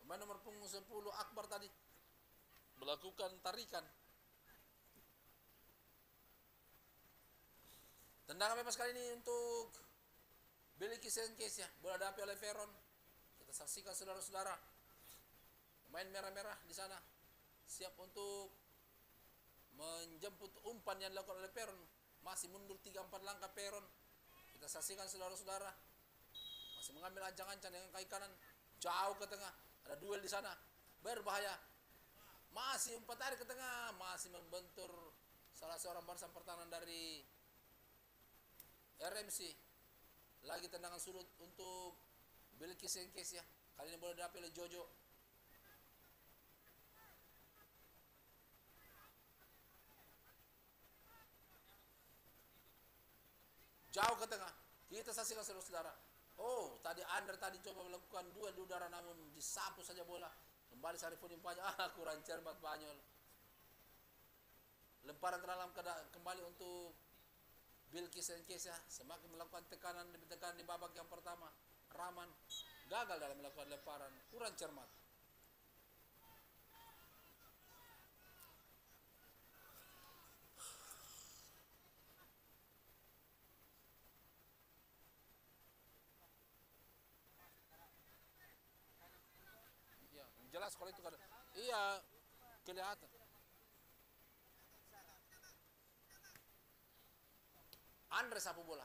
Pemain nomor punggung 10 Akbar tadi melakukan tarikan. Tendangan bebas kali ini untuk Bilkis Kesia. Bola diambil oleh Veron. Kita saksikan saudara-saudara. Pemain merah-merah di sana siap untuk menjemput umpan yang dilakukan oleh Peron. Masih mundur 3-4 langkah Peron. Kita saksikan saudara-saudara. Masih mengambil ancang-ancang dengan kaki kanan. Jauh ke tengah. Ada duel di sana. Berbahaya. Masih umpan tarik ke tengah. Masih membentur salah seorang barisan pertahanan dari RMC. Lagi tendangan sudut untuk Bilkis Kesia. Kali ini boleh diambil oleh Jojo. Jauh ke tengah. Kita saksikan saudara-saudara. Oh, tadi Andre tadi coba melakukan duel di udara namun disapu saja bola. Kembali Sarifudin Banyol. Kurang cermat Banyol. Lemparan terdalam kembali untuk Bilkis Kesia. Semakin melakukan tekanan di babak yang pertama. Rahman gagal dalam melakukan lemparan. Kurang cermat. jelas kalau itu kan. Iya, kelihatan. Andre sapu bola.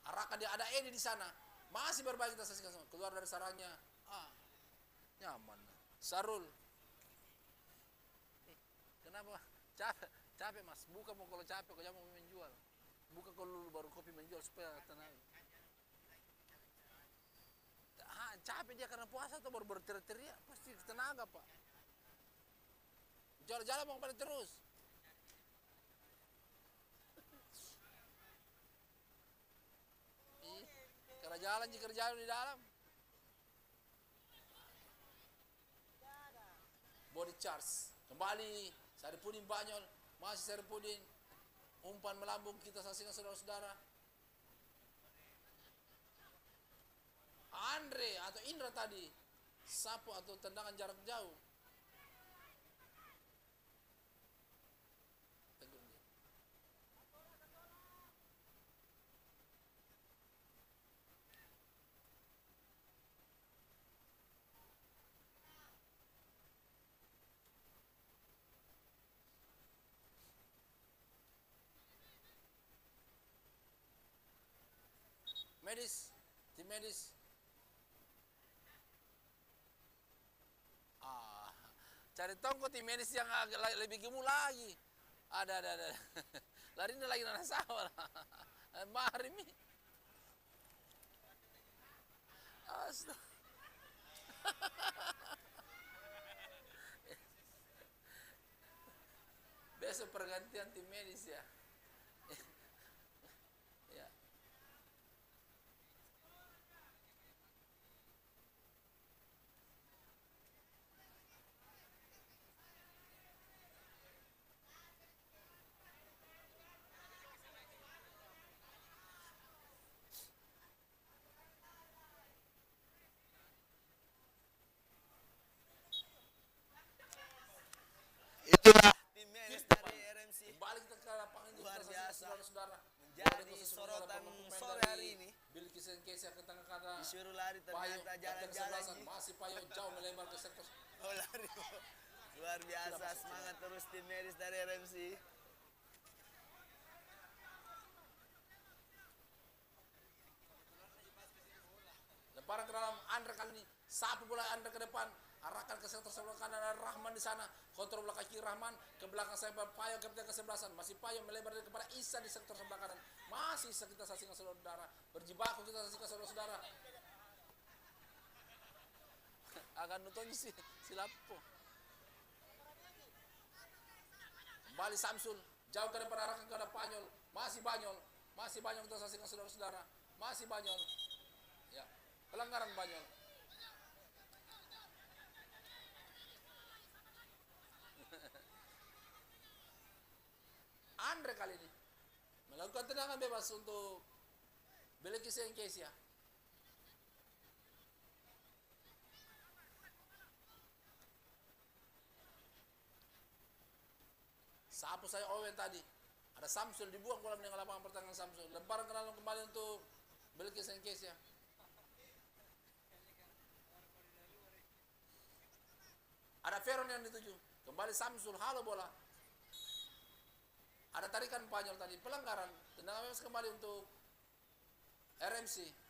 Arahkan dia, ada Edi di sana. Masih berbagi kita saksikan semua. Keluar dari sarangnya. Nyaman. Sarul. Kenapa? Capek mas. Buka mau kalau capek, kalau mau menjual. Buka kalau baru kopi menjual supaya tenang. Capek dia karena puasa atau baru berteriak, pasti tenaga pak. Jalan-jalan mau pada terus. Karena jalan jika jalan di dalam. Body charge kembali. Saripudin Banyol, masih Saripudin. Umpan melambung, kita saksikan saudara-saudara. Andre atau Indra tadi sapu atau tendangan jarak jauh. Tegur dia. Medis, tim medis. Cari tongko tim medis yang agak lebih gemuk lagi. Ada. Lari ini lagi nana sawah. Mari mi. Astaga. Besok pergantian tim medis ya. Ya. Itulah tim medis dari RMC. Kembali kita ke lapangan ini, Luar kita biasa. saudara-saudara. Menjadi Dari sorotan pemain sore dari hari ini. Bilkis dan Kesia ke tengah kanan. Disuruh lari Payo, ternyata kapten jalan-jalan. kesebelasan. Ji. Masih Payo jauh melebar ke sektor. Oh lari. Luar biasa, semangat terus tim medis dari RMC. Lemparan ke dalam, Andre kali ini sapu bola Andre ke depan, arahkan ke sektor sebelah kanan, ada Rahman di sana, kontrol bola kaki Rahman ke belakang saya Payo, kapten kesebelasan, masih Payo melebar kepada Isa di sektor sebelah kanan, masih Isa kita saksikan saudara-saudara, berjibaku kita saksikan saudara-saudara. Akan nonton si Lapo. Kembali Samsul, jauh ke depan arahkan ke arah Banyol, masih Banyol kita saksikan saudara-saudara, masih Banyol. Ya, pelanggaran Banyol. Andre kali ini melakukan tendangan bebas untuk Bilkis dan Kesia. Sapu saya Owen tadi. Ada Samsul dibuang bola dengan lapangan pertahanan Samsul. Lemparan ke dalam kembali untuk Bilkis dan Kesia. Ada Veron yang dituju. Kembali Samsul, halo bola. Ada tarikan Banyol tadi, pelanggaran. Tendangan bebas kembali untuk RMC.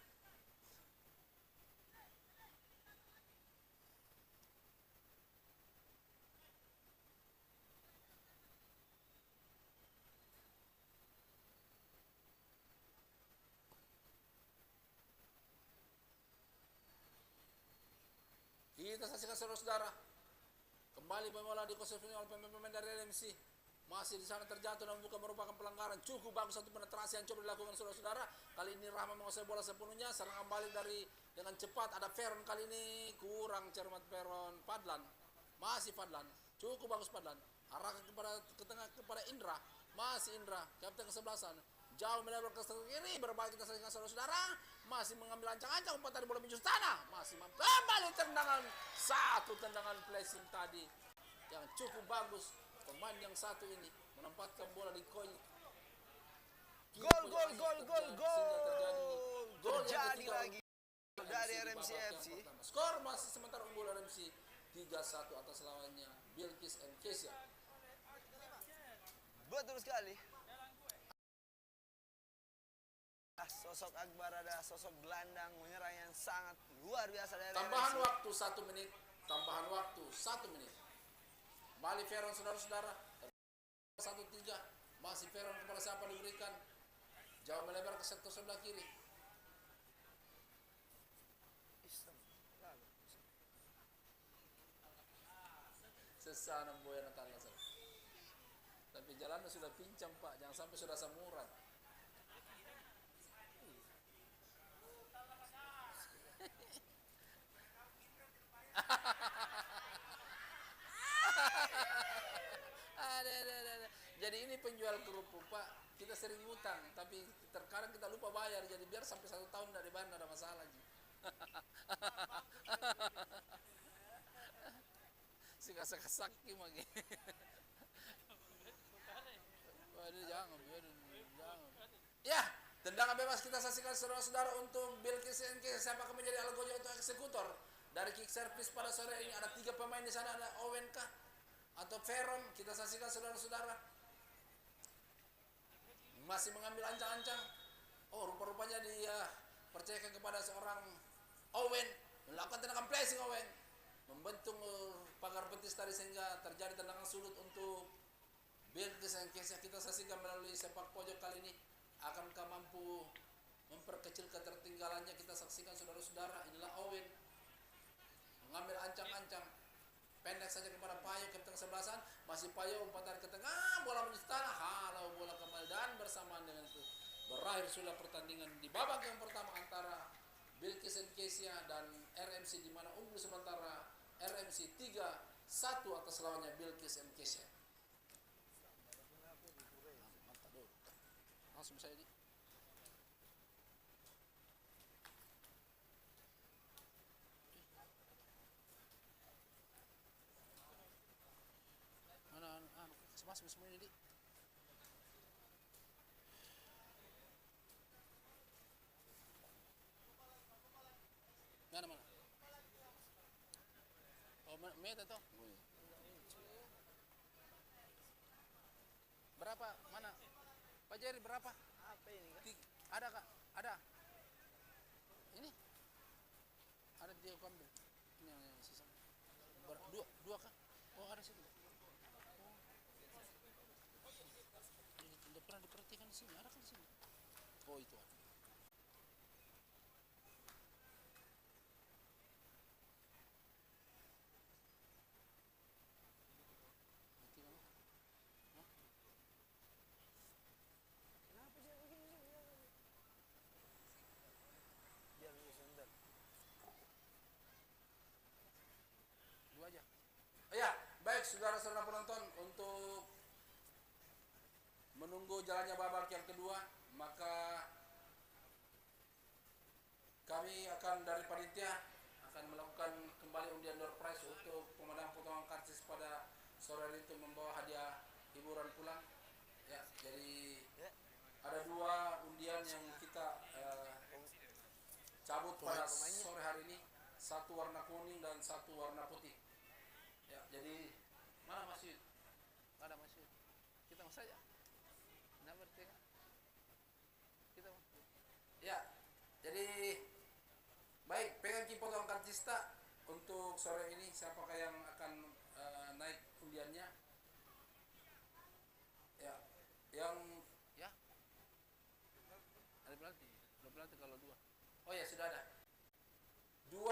Kita saksikan saudara-saudara. Kembali bola dikuasai oleh pemain dari RMC. Masih di sana terjatuh dan bukan merupakan pelanggaran. Cukup bagus satu penetrasi yang coba dilakukan saudara-saudara. Kali ini Rahman menguasai bola sepenuhnya. Serangan balik dari dengan cepat. Ada Veron kali ini kurang cermat Veron. Fadlan. Masih Fadlan. Cukup bagus Fadlan. Arahkan ke tengah kepada Indra. Masih Indra. Kapten kesebelasan. Jauh melebar ke kiri. Berbalik kita saksikan saudara-saudara. Masih mengambil ancang-ancang. Umpan tadi bola menjus tanah. Masih kembali tendangan. Satu tendangan flashing tadi. Yang cukup bagus. Pemain yang satu ini menempatkan bola di koin. Gol. Terjadi lagi dari RMC FC. Skor masih sementara unggul RMC 3-1 atas lawannya Bilkis and Kesia. Betul sekali. Sosok Akbar ada sosok gelandang menyerang yang sangat luar biasa dari Tambahan RMC. waktu 1 menit. Tambahan waktu 1 menit. Bali Veron saudara-saudara. 1-3. Masih Veron kepada siapa diberikan. Jauh melebar ke sektor sebelah kiri. Sesana boya Natala. Tapi jalannya sudah pincang Pak. Jangan sampai sudah samurat. Ada. Jadi ini penjual kerupuk Pak. Kita sering utang, tapi terkadang kita lupa bayar. Jadi biar sampai 1 tahun dari bandar ada masalah Ji. Si kasak-kasaki lagi. Waduh jangan. Ya, tendangan bebas kita saksikan saudara-saudara untuk Bilkis NK. Siapa akan menjadi algojo untuk eksekutor dari kick service pada sore ini? Ada 3 pemain di sana, ada Owen kah atau Veron? Kita saksikan saudara-saudara. Masih mengambil ancang-ancang. Oh, rupa-rupanya dia percayakan kepada seorang Owen melakukan tendangan placing. Owen membentung pagar betis tadi sehingga terjadi tendangan sulut untuk Bilkis NK. Kita saksikan melalui sepak pojok kali ini. Akankah mampu memperkecil ketertinggalannya? Kita saksikan saudara-saudara. Inilah Owen mengambil ancang-ancang, pendek saja kepada Payo, kapten kesebelasan. Masih Payo umpan ke tengah, bola menuju tanah, halau bola kembali, dan bersamaan dengan itu berakhir sudah pertandingan di babak yang pertama antara Bilkis and Kesia dan RMC, di mana unggul sementara RMC 3-1 atas lawannya Bilkis and Kesia. Langsung saya di mana masuk semuanya di mana oh meta toh berapa mana Pak Jerry berapa? Apa ini kan? Ada kak? Ada. Ini? Ada dia ambil. Ini yang sisa. Dua kak? Oh ada situ. Oh. Tidak pernah diperhatikan di sini. Ada kan di sini? Oh itu ada. Dua aja. Ya, baik saudara-saudara penonton, untuk menunggu jalannya babak yang kedua, maka kami akan dari panitia akan melakukan kembali undian door prize untuk pemenang potongan karcis pada sore hari itu, membawa hadiah hiburan pulang. Ya, jadi ada 2 undian yang kita cabut pada sore hari ini, 1 warna kuning dan 1 warna putih. Ya, jadi mana Mas Yud? Ada Mas Yud. Kita mau saja. Nah, berarti kita mau. Ya, jadi baik, pegang ki potong karcista untuk sore ini. Siapakah yang akan naik undiannya? Ya, yang ya ada pelatih kalau 2. Oh ya sudah ada. 2,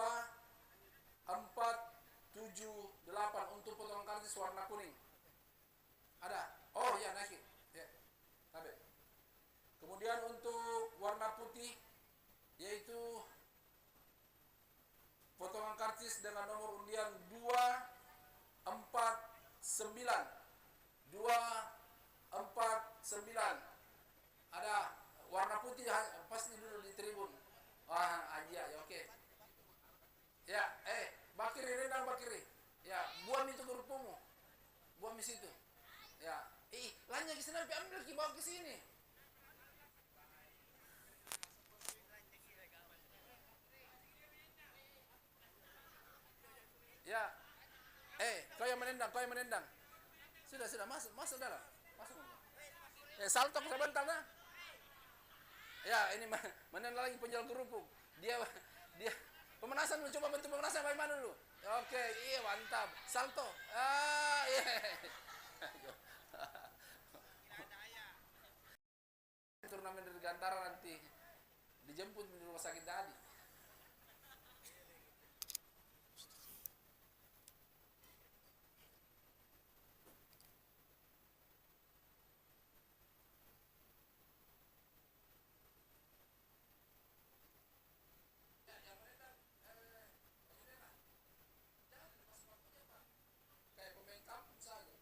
4, 7, 8 untuk potongan karcis warna kuning. Ada. Oh ya naik. Ya. Tabe. Kemudian untuk warna putih yaitu potongan karcis dengan nomor undian 2, 4, 9. 2, 4, 9. Ada warna putih pasti dulu di tribun. Ah, aja ya oke. Ya, Bakiri rendang Bakiri. Ya, buang itu kerupukmu. Buang di situ. Ya, lanjut ke sana ambil ki bawa ke sini. Ya, yang menendang, kau yang menendang. Sudah, masuk dalam. Masuk. Salto sebentar nah. Ya, ini menendang lagi penjual kerupuk. Dia pemanasan dulu, coba bentuk pemanasan bagaimana dulu. Oke, iya mantap. Salto. Iya. Turnamen dirgantara nanti dijemput di rumah sakit Dadi. Kayak pemain kampung saja.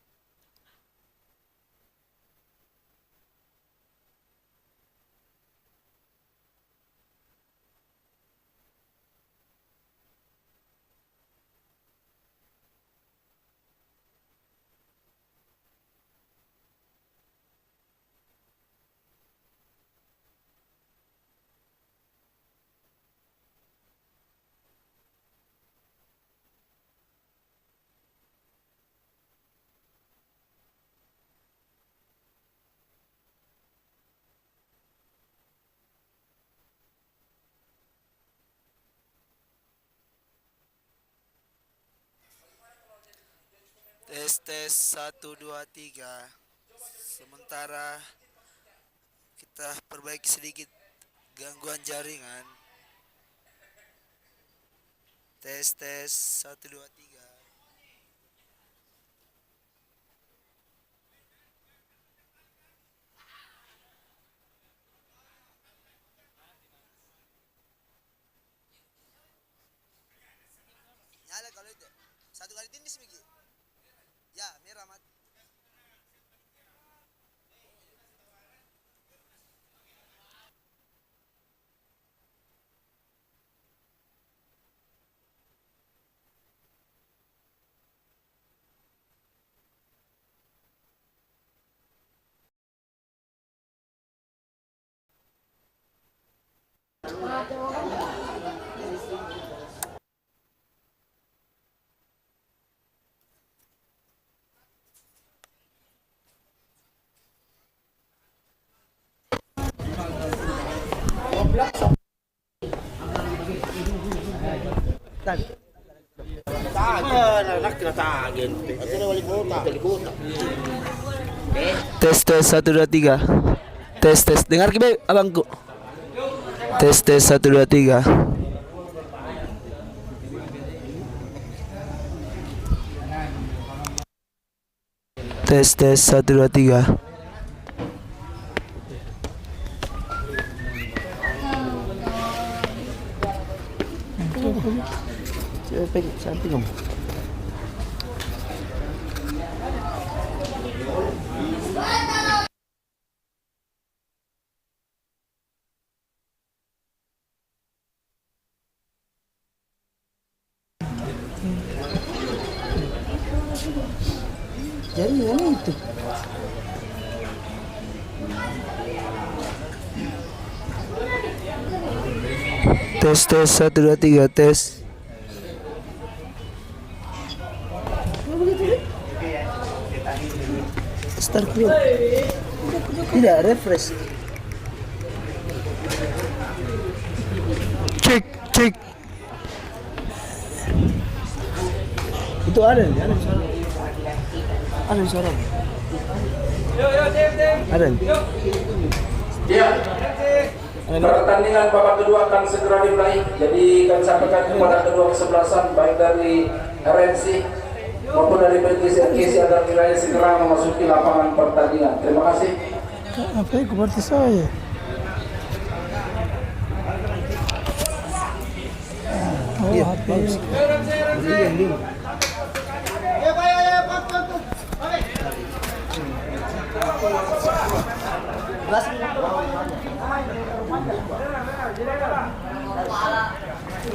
Tes 1 2 3. Sementara kita perbaiki sedikit gangguan jaringan. Tes 1 2 3. Nyala kalau itu. Satu kali tindis Miki. Ya, merah mati. Tes 1 2 3. Tes dengar kibe abangku. Tes 1 2 3. Tes 1 2 3. Samping om. Jadi mana itu? Tes 1 2 3 tes. Start dulu. Tidak refresh. Cek. Itu ada suara. Ada suara. Ada. Ya. Pertandingan babak kedua akan segera dimulai. Jadi kami sampaikan kepada kedua kesebelasan baik dari RNC maupun dari PTSRKC agar kiranya segera memasuki lapangan pertandingan. Terima kasih. Apa itu berarti saya? Oh, HP.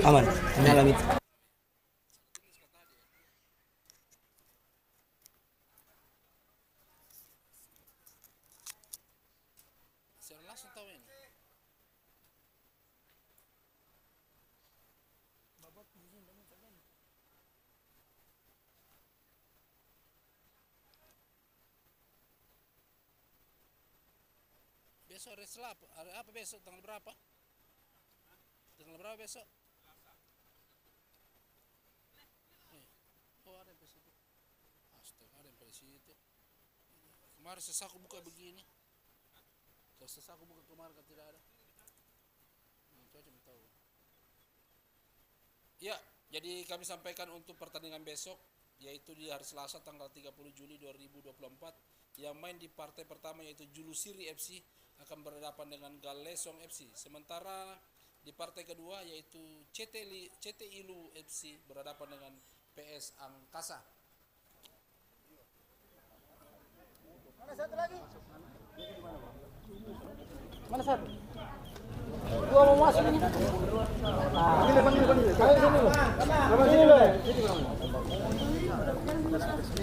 Aman, nyala itu. Saya langsung tahu ini. Besok hari Selasa. Hari apa besok? Tanggal berapa? Tanggal berapa besok? Oh ada besok. Astaga ada di situ. Kemarin sesaku buka begini. Kalau sesaku buka kemarin kan tidak ada. Coba tahu. Ya, jadi kami sampaikan untuk pertandingan besok yaitu di hari Selasa tanggal 30 Juli 2024 yang main di partai pertama yaitu Julusiri FC akan berhadapan dengan Galesong FC. Sementara di partai kedua yaitu CT Ilu FC berhadapan dengan PS Angkasa. Mana satu? Dua mau masuk ini.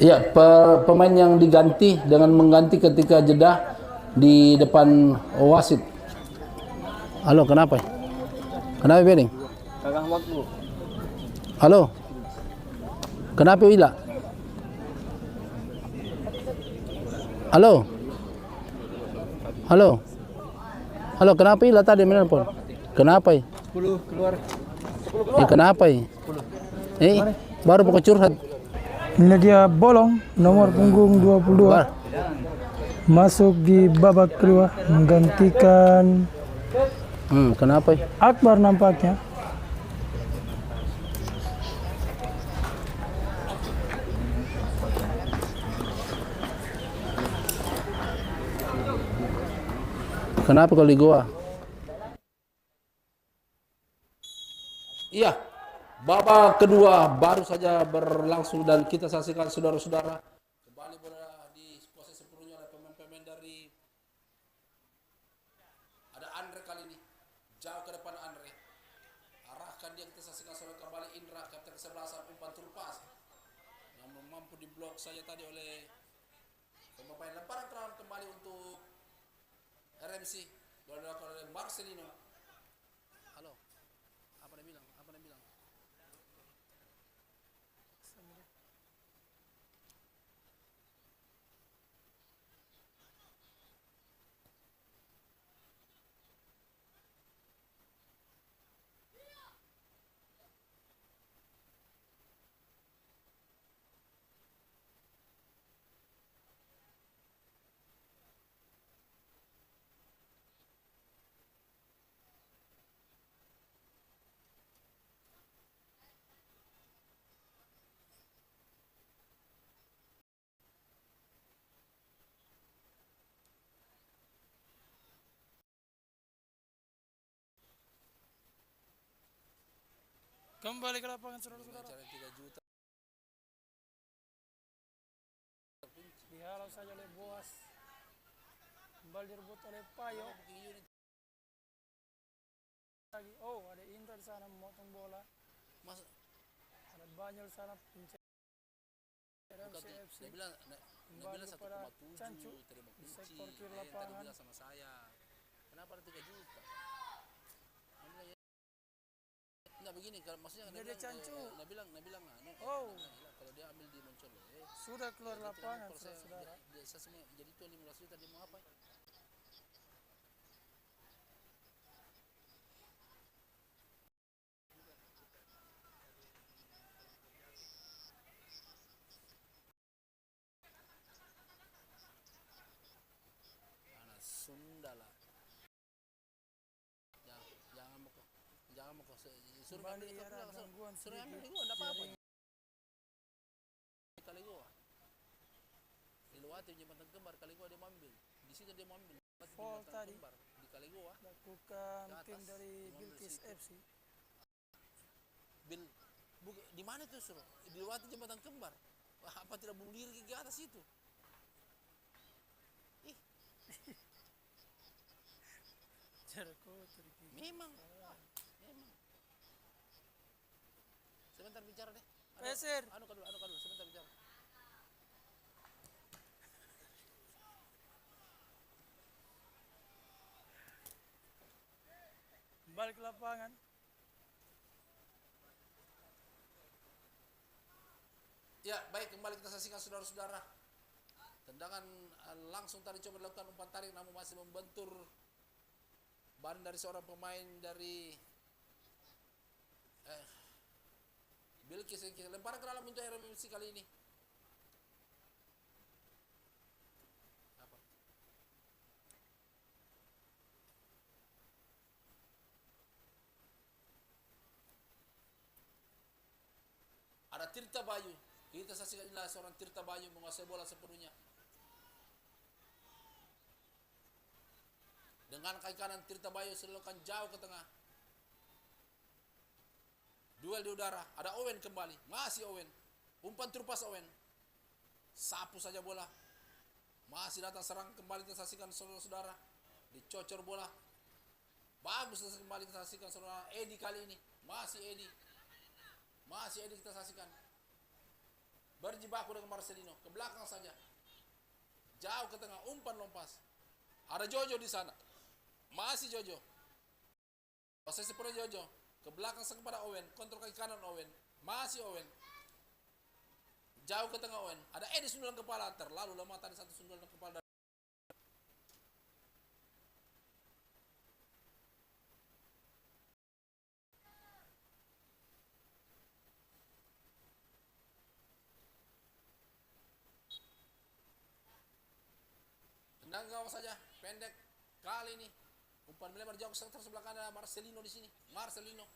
Iya, pemain yang diganti dengan mengganti ketika jeda di depan wasit. Halo, kenapa? Kenapa Bering? Kagak waktu. Halo. Kenapa Wila? Halo. Halo. Halo, kenapa Wila tadi menelpon? Kenapa? 10 keluar. Kenapa? Baru pokok curhat. Ini dia Bolong nomor punggung 22 masuk di babak kedua menggantikan Kenapa? Akbar nampaknya. Kenapa kalau di gua? Iya, babak kedua baru saja berlangsung dan kita saksikan saudara-saudara. Kembali bola di posisi sepenuhnya oleh pemain-pemain dari ada Andre kali ini. Jauh ke depan Andre. Arahkan dia kita saksikan saudara kembali Indra kapten ke-11 umpan turpas. Namun mampu diblok saja tadi oleh pemain. Lemparan keran kembali untuk RMC. Bola dilakukan oleh Marcelino. Halo. Apa dia bilang? Kembali ke lapangan saudara-saudara. Cara 3 juta. Dihalau saja oleh Boas. Kembali direbut oleh Payo. Oh, ada Indra di sana memotong bola. Ada Banyol di sana pencet. RMCFC. Nabila 1,7 terima di kunci. sektor kiri Tadi lapangan. bilang sama saya. Kenapa ada 3 juta? Enggak begini, kalau maksudnya Dia Cancu. Nabilang Oh. kalau dia ambil di Moncol Sudah keluar lapangan saudara-saudara. Saya semua jadi itu 15 juta dia mau apa? Anak Sunda lah. Jangan mau suruh ambil itu suruh ambil di gua enggak apa-apa. Kali gua. Ilwati jembatan kembar kali gua dia mau ambil. Di situ dia mau ambil. Fall tadi Kembar di kali gua. lakukan tim dari Bilkis FC. Di mana itu suruh? Dilewati jembatan kembar. Wah, apa tidak bunuh diri ke atas itu? Ih. Memang. Sebentar bicara deh. Peser. Anu kadul, sebentar bicara. Kembali ke lapangan. Ya, baik, kembali kita saksikan saudara-saudara. Tendangan langsung tadi coba dilakukan umpan tarik namun masih membentur badan dari seorang pemain dari Bilkis yang kita lempar ke dalam untuk RMC kali ini. Apa? Ada Tirta Bayu. Kita saksikan inilah seorang Tirta Bayu menguasai bola sepenuhnya. Dengan kaki kanan Tirta Bayu selokan jauh ke tengah. Duel di udara, ada Owen kembali, masih Owen, umpan terupas Owen, sapu saja bola, masih datang serang kembali kita saksikan saudara-saudara, dicocor bola, bagus kembali kita saksikan saudara, Edi kali ini, masih Edi kita saksikan, berjibaku dengan Marcelino, ke belakang saja, jauh ke tengah, umpan lompas, ada Jojo di sana, masih Jojo, posisi sepenuh Jojo. Ke belakang kepada Owen, kontrol kaki kanan Owen, masih Owen, jauh ke tengah Owen, ada Edi sundulan kepala, terlalu lemah tadi satu sundulan kepala. Tendang gawang saja, pendek kali ini. Umpan melebar jauh ke sektor sebelah kanan, Marcelino di sini. Marcelino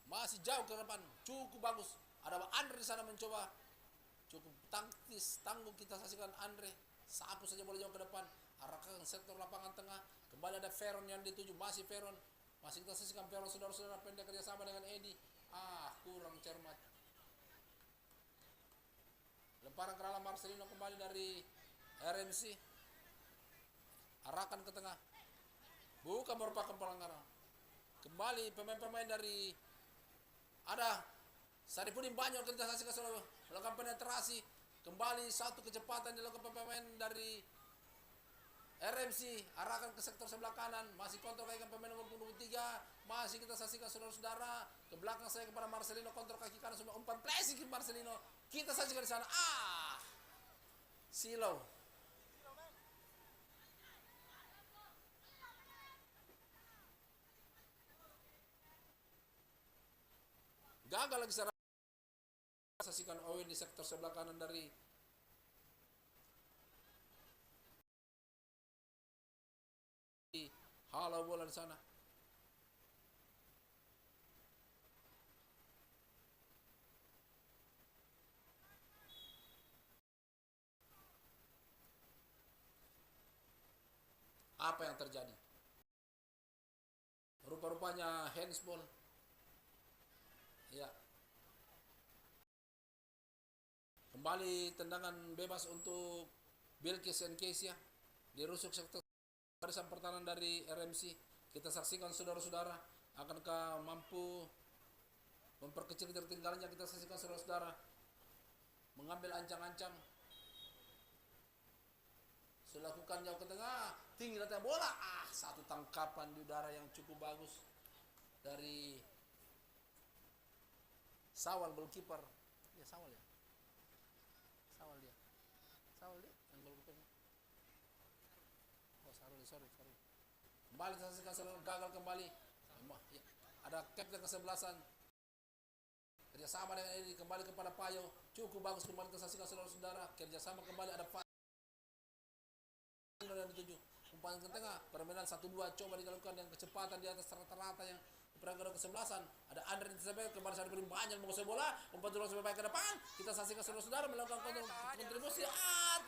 masih jauh ke depan, cukup bagus. Ada Andre di sana mencoba, cukup taktis, tangguh kita saksikan Andre. Sapu saja bola jauh ke depan, arahkan sektor lapangan tengah. Kembali ada Veron yang dituju, masih Veron. Masih kita saksikan Veron saudara-saudara pendek kerjasama dengan Edi. Kurang cermat. Lemparan ke dalam Marcelino kembali dari RMC. Arahkan ke tengah. Bukan merupakan pelanggaran. Kembali pemain-pemain dari ada Saripudin Banyol kita saksikan selalu melakukan penetrasi. Kembali satu kecepatan dilakukan pemain dari RMC. Arahkan ke sektor sebelah kanan. Masih kontrol kaki pemain nomor 23. Masih kita saksikan saudara-saudara. Ke belakang saya kepada Marcelino. Kontrol kaki kanan semua. Umpan flashing ke Marcelino. Kita saksikan di sana. Silau. Gagal lagi serangan. Saksikan Owen di sektor sebelah kanan dari halau bola di sana. Apa yang terjadi? Rupa-rupanya handsball. Ya. Kembali tendangan bebas untuk Bilkis and Kesia. Dirusuk sektor barisan pertahanan dari RMC. Kita saksikan saudara-saudara, akankah mampu memperkecil ketertinggalannya. Kita saksikan saudara-saudara mengambil ancang-ancang. Selakukan jauh ke tengah, tinggi datang bola. Satu tangkapan di udara yang cukup bagus dari Sawal goalkeeper. Ya Sawal ya. Sawal dia yang goalkeepernya. Oh sorry. Kembali saksikan selalu gagal kembali. Ya. Ada kapten kesebelasan. Kerjasama dengan ini kembali kepada Payo. Cukup bagus kembali kita saksikan saudara-saudara. Kerjasama kembali ada Pak. Dan dituju umpan ke tengah, permainan 1-2 coba dilakukan dengan kecepatan di atas rata-rata yang perangkat kesebelasan. Ada Andre Isabel kembali saat beri banyak menguasai bola, umpan terus sampai ke depan. Kita saksikan saudara-saudara melakukan kontribusi.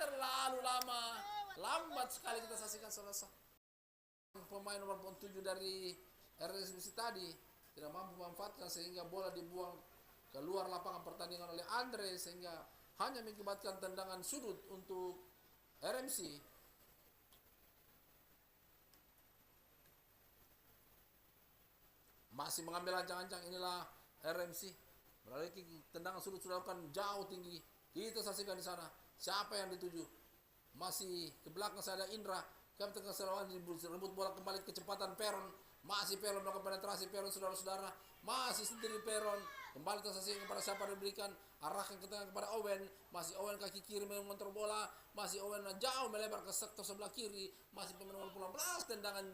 Terlalu lama, lambat sekali kita saksikan saudara. Pemain nomor 7 dari RSBC tadi tidak mampu memanfaatkan sehingga bola dibuang keluar lapangan pertandingan oleh Andre sehingga hanya mengakibatkan tendangan sudut untuk RMC. Masih mengambil ancang-ancang inilah RMC. Melalui tendangan sudut sudah lakukan jauh tinggi. Kita saksikan di sana. Siapa yang dituju? Masih ke belakang saya ada Indra. Kapten Keselawan rebut bola kembali kecepatan Peron. Masih Peron melakukan penetrasi Peron saudara-saudara. Masih sendiri Peron. Kembali kita saksikan kepada siapa yang diberikan. Arahkan ke tengah kepada Owen. Masih Owen kaki kiri mengontrol bola. Masih Owen jauh melebar ke sektor sebelah kiri. Masih pemain nomor 19 tendangan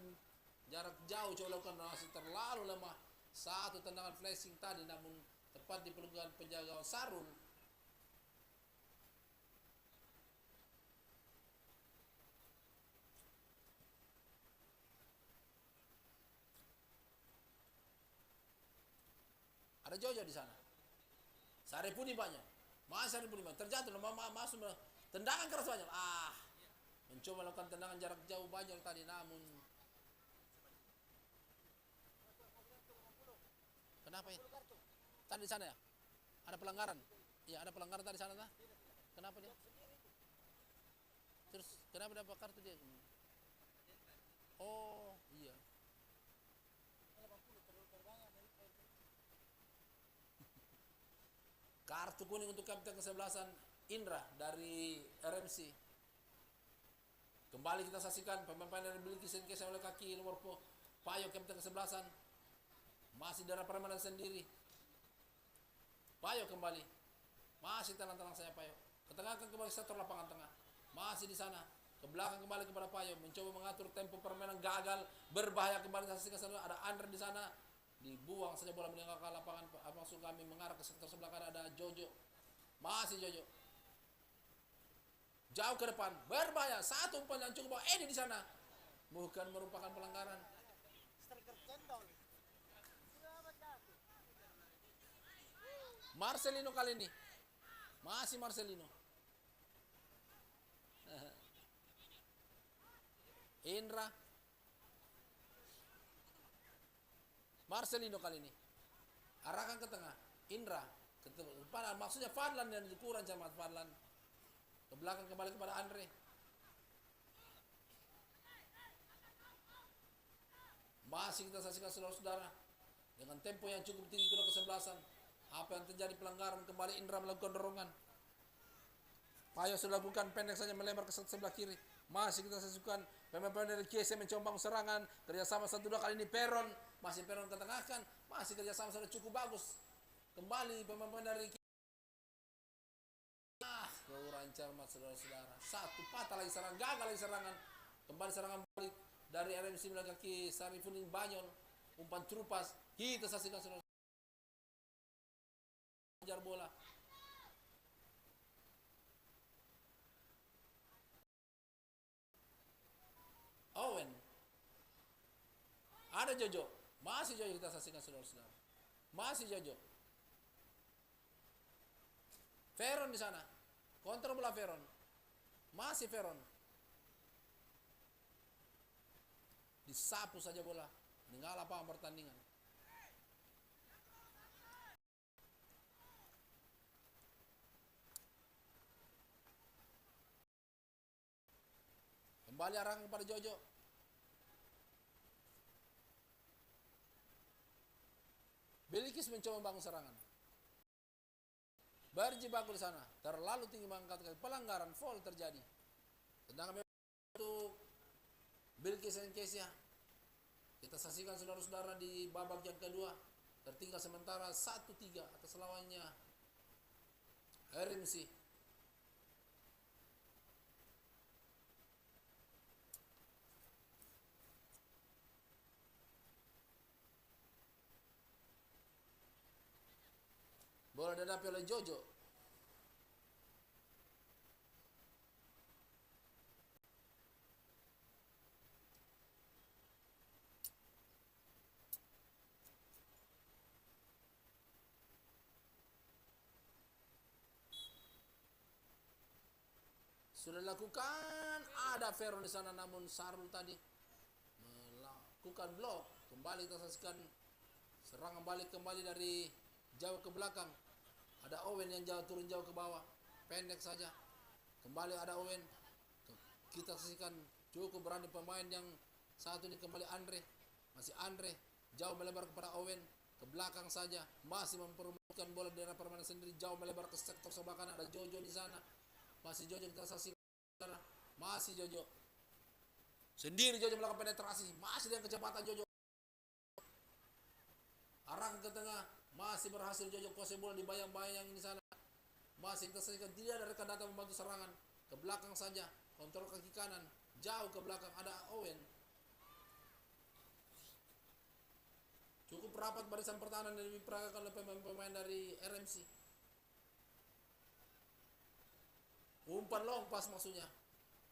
jarak jauh coba lakukan, masih terlalu lemah. Satu tendangan flashing tadi namun tepat di pelukan penjaga Sarul. Ada Jojo di sana. Saripudi banyak. Masih Saripudi banyak. Terjatuh masuk tendangan keras banyak. Mencoba melakukan tendangan jarak jauh banyak tadi namun kenapa ya? Tadi di sana ya? Ada pelanggaran. Iya, ada pelanggaran tadi di sana nah. Kenapa dia? Terus kenapa dapat kartu dia? Oh, iya. Kartu kuning untuk kapten kesebelasan Indra dari RMC. Kembali kita saksikan pemain dari Bilkis Enkesa oleh kaki nomor Payo kapten kesebelasan. Masih darah permainan sendiri. Payo kembali. Masih telang-telang saya Payo. Ketengahkan kembali sektor lapangan tengah. Masih di sana. Ke belakang kembali kepada Payo. Mencoba mengatur tempo permainan gagal. Berbahaya kembali saksikan sana. Ada Andre di sana. Dibuang saja bola meninggalkan lapangan. Maksud kami mengarah ke sektor sebelah kanan ada Jojo. Masih Jojo. Jauh ke depan, berbahaya. Satu umpan yang cukup. Ini di sana. Bukan merupakan pelanggaran. Marcelino kali ini. Masih Marcelino. Indra. Marcelino kali ini. Arahkan ke tengah. Indra. Maksudnya Fadlan yang dikurang sama Fadlan. Ke belakang kembali kepada Andre. Masih kita saksikan saudara-saudara. Dengan tempo yang cukup tinggi kedua kesebelasan. Apa yang terjadi pelanggaran kembali Indra melakukan dorongan. Payo sudah lakukan pendek saja melebar ke sebelah kiri. Masih kita saksikan pemain-pemain dari KC mencoba bangun serangan. Kerjasama 1-2 kali ini Peron. Masih Peron ketengahkan. Masih kerjasama sudah cukup bagus. Kembali pemain-pemain dari kurang cermat saudara-saudara. Satu patah lagi serangan, gagal lagi serangan. Kembali serangan balik dari RMC melalui kaki Sarifudin Banyol. Umpan terupas. Kita saksikan saudara. Kejar bola. Owen. Ada Jojo. Masih Jojo kita saksikan saudara-saudara. Masih Jojo. Veron di sana. Kontrol bola Veron. Masih Veron. Disapu saja bola. Meninggal lapangan pertandingan. Kembali arahkan kepada Jojo. Bilkis mencoba membangun serangan. Berjibaku di sana. Terlalu tinggi mengangkat pelanggaran foul terjadi. Tendangan untuk Bilkis Enkesa. Kita saksikan saudara-saudara di babak yang kedua. Tertinggal sementara 1-3 atas lawannya RMC. Bola dihadapi oleh Jojo. Sudah dilakukan, ada Veron di sana namun Sarul tadi melakukan blok. Kembali kita saksikan serangan balik kembali dari jauh ke belakang. Ada Owen yang jauh turun jauh ke bawah. Pendek saja. Kembali ada Owen. Kita saksikan cukup berani pemain yang satu ini kembali Andre. Masih Andre. Jauh melebar kepada Owen. Ke belakang saja. Masih memperebutkan bola di daerah permainan sendiri. Jauh melebar ke sektor sebelah kanan. Ada Jojo di sana. Masih Jojo kita saksikan. Masih Jojo. Sendiri Jojo melakukan penetrasi. Masih dengan kecepatan Jojo. Arah ke tengah. Masih berhasil Jojo kuasai bola di bayang-bayang di sana. Masih kita saksikan tidak ada rekan datang membantu serangan. Ke belakang saja. Kontrol kaki kanan. Jauh ke belakang ada Owen. Cukup rapat barisan pertahanan yang diperagakan oleh pemain-pemain dari RMC. Umpan long pas maksudnya.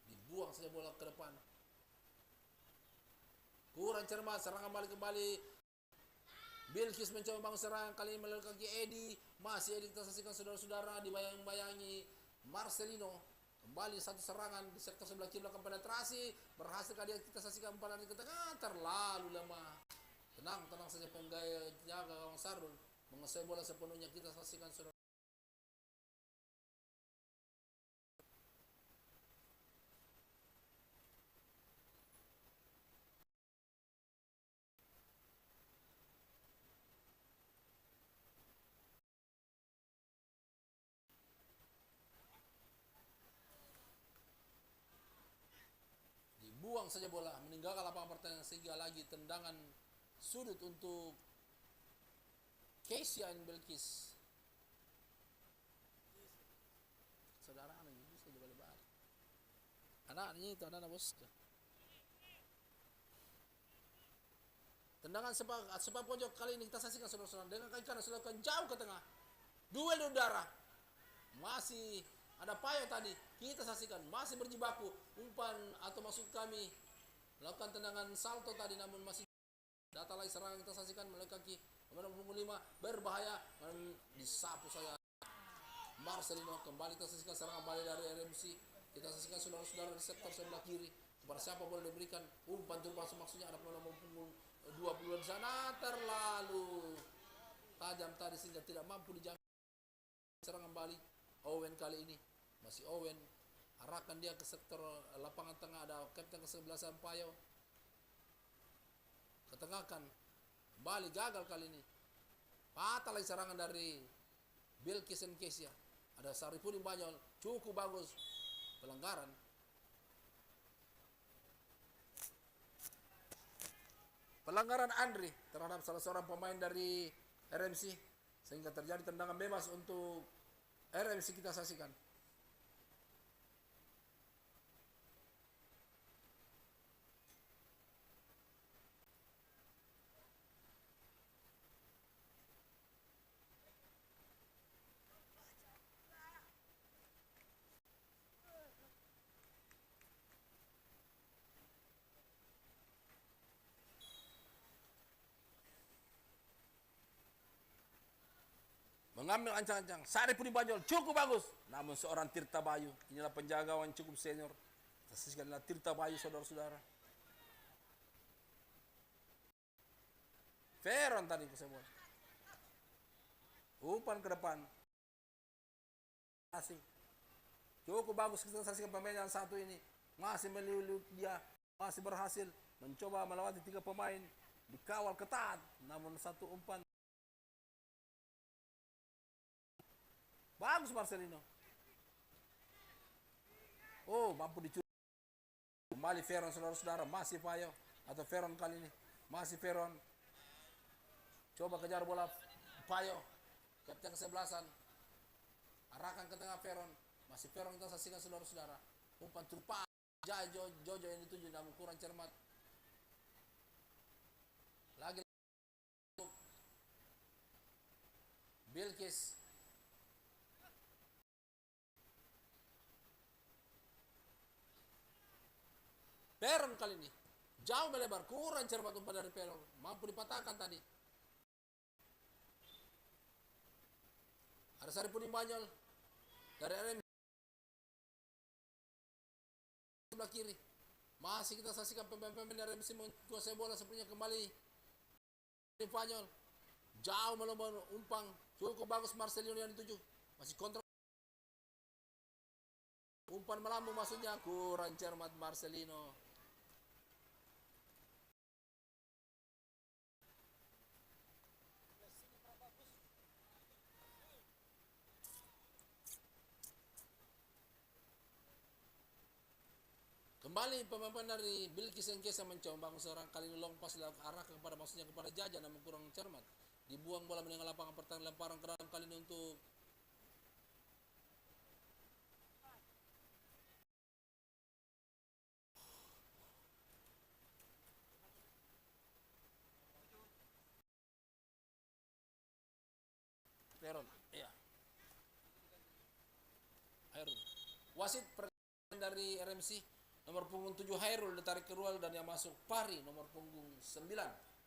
Dibuang saja bola ke depan. Kurang cermat, serangan balik kembali. Bilkis mencoba bangun serangan, kali ini melalui kaki Edi. Masih Edi, kita saksikan saudara-saudara, dibayang-bayangi Marcelino. Kembali satu serangan di sektor sebelah kiri, belakang penetrasi. Berhasilkah dia, kita saksikan umpan ke tengah, terlalu lemah. Tenang saja penggaya jaga gawang Sarul. Menguasai bola sepenuhnya, kita saksikan saudara. Buang saja bola, meninggalkan lapangan pertandingan sehingga lagi tendangan sudut untuk Kesia Bilkis. Saudara anak ini bisa juga lebar. Anaknya itu anak bos. Tendangan sepak pojok kali ini kita saksikan saudara-saudara dengan kaki kanan sudah jauh ke tengah. Duel udara. Masih ada Payo tadi, kita saksikan masih berjibaku, umpan atau maksud kami melakukan tendangan salto tadi, namun masih data lagi serangan kita saksikan melalui kaki nomor punggung 5 berbahaya dan disapu saja Marcelino. Kembali kita saksikan serangan balik dari RMC. Kita saksikan saudara-saudara di sektor sebelah kiri, kepada siapa boleh diberikan umpan turpas, maksudnya ada nomor punggung 20 di sana, terlalu tajam tadi sehingga tidak mampu dijaga. Serangan balik Owen kali ini, masih Owen, arahkan dia ke sektor lapangan tengah, ada kapten ke-11 Payo, ketengahkan, kembali gagal kali ini, patah lagi serangan dari Bilkis dan Kesia, ada Saripudin Banyol, cukup bagus, pelanggaran. Pelanggaran Andri terhadap salah seorang pemain dari RMC, sehingga terjadi tendangan bebas untuk RMC kita saksikan. Mengambil ancang-ancang, Saripudin Banyol cukup bagus, namun seorang Tirta Bayu, inilah penjaga gawang cukup senior, saksikanlah Tirta Bayu saudara-saudara. Veron tadi kesemua, umpan ke depan, asing, cukup bagus kita saksikan pemain yang satu ini, masih meliuk dia, masih berhasil mencoba melewati 3 pemain, dikawal ketat, namun satu umpan. Bagus Marcelino. Oh, mampu dicuri. Kembali Veron saudara-saudara, masih Payo atau Veron kali ini. Masih Veron. Coba kejar bola Payo. Kapten ke-11. Arahkan ke tengah Veron. Masih Veron kita saksikan saudara-saudara. Umpan turpa. Jojo yang dituju namun kurang cermat. Lagi Bilkis. Peron kali ini jauh melebar, kurang cermat umpan dari Peron, mampu dipatahkan tadi. Ada Saripudin Banyol dari RM sebelah kiri, masih kita saksikan pemain-pemain dari RMC menguasai bola sepertinya kembali. Banyol jauh melompat umpan, cukup bagus Marcelino yang dituju, masih kontrol. Umpan melambung maksudnya, kurang cermat Marcelino. Kembali pemain dari Bilkis dan Kesia mencoba bangun serang, kali ini long pass arah kepada maksudnya kepada Jaja namun kurang cermat. Dibuang bola meninggal lapangan pertahanan, lemparan ke dalam kali ini untuk Veron. Iya. Hairul. Wasit dari RMC nomor punggung 7 Hairul ditarik keluar dan yang masuk Pari nomor punggung 9.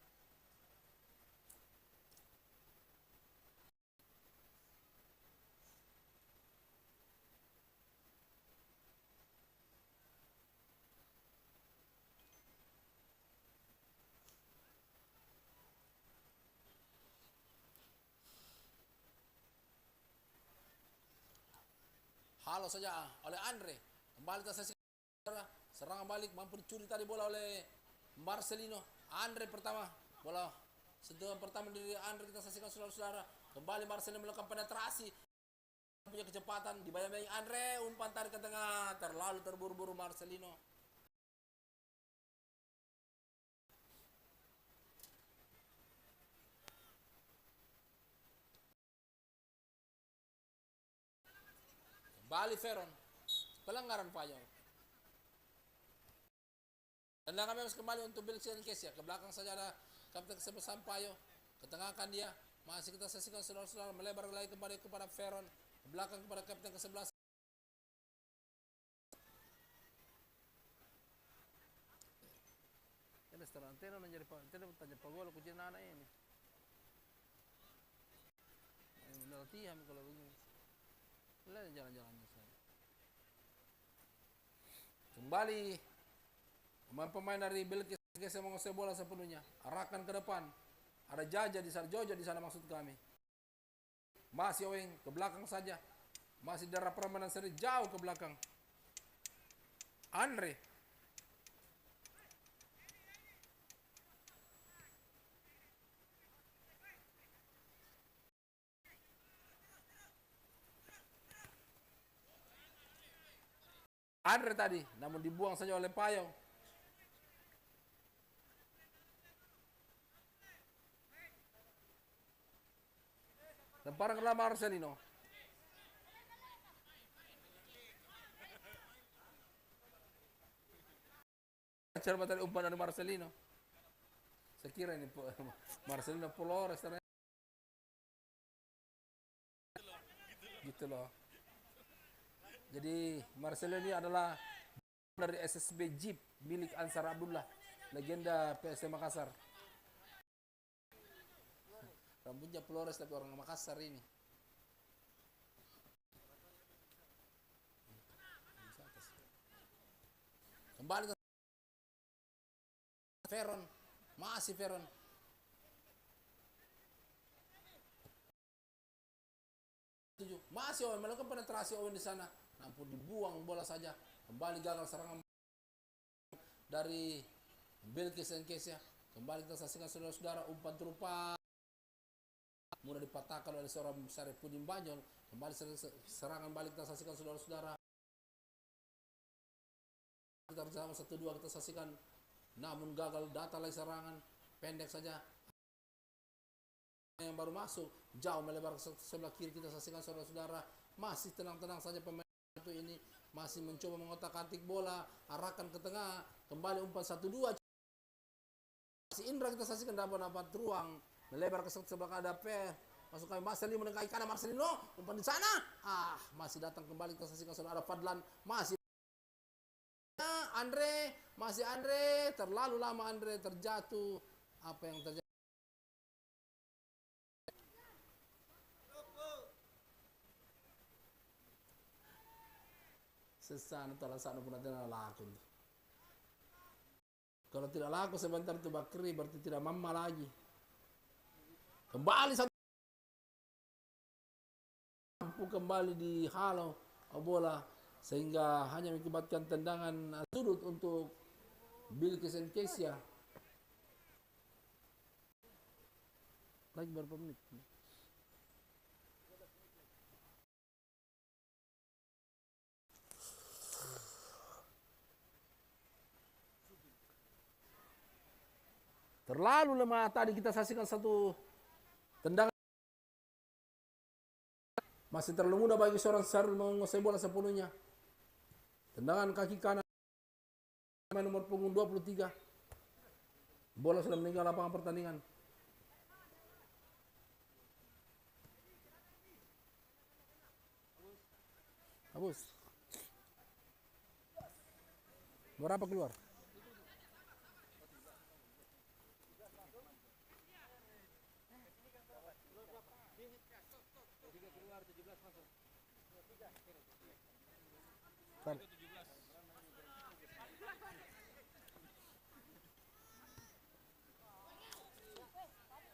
Halo saja oleh Andre. Kembali ke sesi serangan balik mampu dicuri tadi bola oleh Marcelino. Andre pertama bola sentuhan pertama dari Andre kita saksikan saudara-saudara. Kembali Marcelino melakukan penetrasi. Punya kecepatan dibayang-bayang Andre umpan tarik ke tengah terlalu terburu-buru Marcelino. Kembali Veron. Pelanggaran Payol. Tendangan bebas kembali untuk Bill Kesia. Ke belakang saja ada kapten kesebelasan Payo. Ketengahkan dia. Masih kita saksikan saudara-saudara melebar lagi kembali kepada Veron. Ke belakang kepada kapten ke-11. Ini setelah antena menjadi tanya pagol kucing anak ini. Ini latihan kalau begini. Lihat jalan-jalannya saya. Kembali pemain dari Belkis menguasai bola sepenuhnya. Arahkan ke depan. Ada Jaja di sana, Jojo di sana maksud kami. Masih Oweng ke belakang saja. Masih darah permainan seri jauh ke belakang. Andre. Andre tadi, namun dibuang saja oleh Payong. Lemparan ke dalam Marcelino. Cermat tadi umpan dari Marcelino. Saya kira ini Marcelino Flores gitu loh. Jadi Marcelino ini adalah dari SSB Jeep milik Ansar Abdullah, legenda PSM Makassar. Rambutnya Flores tapi orang Makassar ini. Kembali ke Veron, masih Veron. Masih Owen melakukan penetrasi Owen di sana. Namun dibuang bola saja. Kembali gagal serangan dari Bilkis dan Kesia. Kembali kita saksikan saudara-saudara umpan terupa mudah dipatahkan oleh seorang Sarifudin Banyol. Kembali serangan balik kita saksikan saudara-saudara. Kita bersama 1-2 kita saksikan. Namun gagal data lagi serangan pendek saja. Yang baru masuk jauh melebar ke sebelah kiri kita saksikan saudara-saudara. Masih tenang-tenang saja pemain itu ini masih mencoba mengotak-atik bola, arahkan ke tengah, kembali umpan 1-2. Si Indra kita saksikan dapat ruang melebar ke sebelah ada masuk kami Marcelino menengah kanan Marcelino umpan di sana. Masih datang kembali kita saksikan saudara Fadlan masih Andre, masih Andre, terlalu lama Andre terjatuh. Apa yang terjadi? Sesana telah sana pun tidak laku. Kalau tidak laku sebentar itu Bakri berarti tidak mama lagi. Kembali satu kembali di halau bola sehingga hanya mengakibatkan tendangan sudut untuk Bilkis dan Kesia. Lagi berapa menit? Terlalu lemah tadi kita saksikan satu tendangan. Masih terlalu mudah bagi seorang Sarul menguasai bola sepenuhnya. Tendangan kaki kanan nomor punggung 23. Bola sudah meninggal lapangan pertandingan. Hapus. Berapa keluar?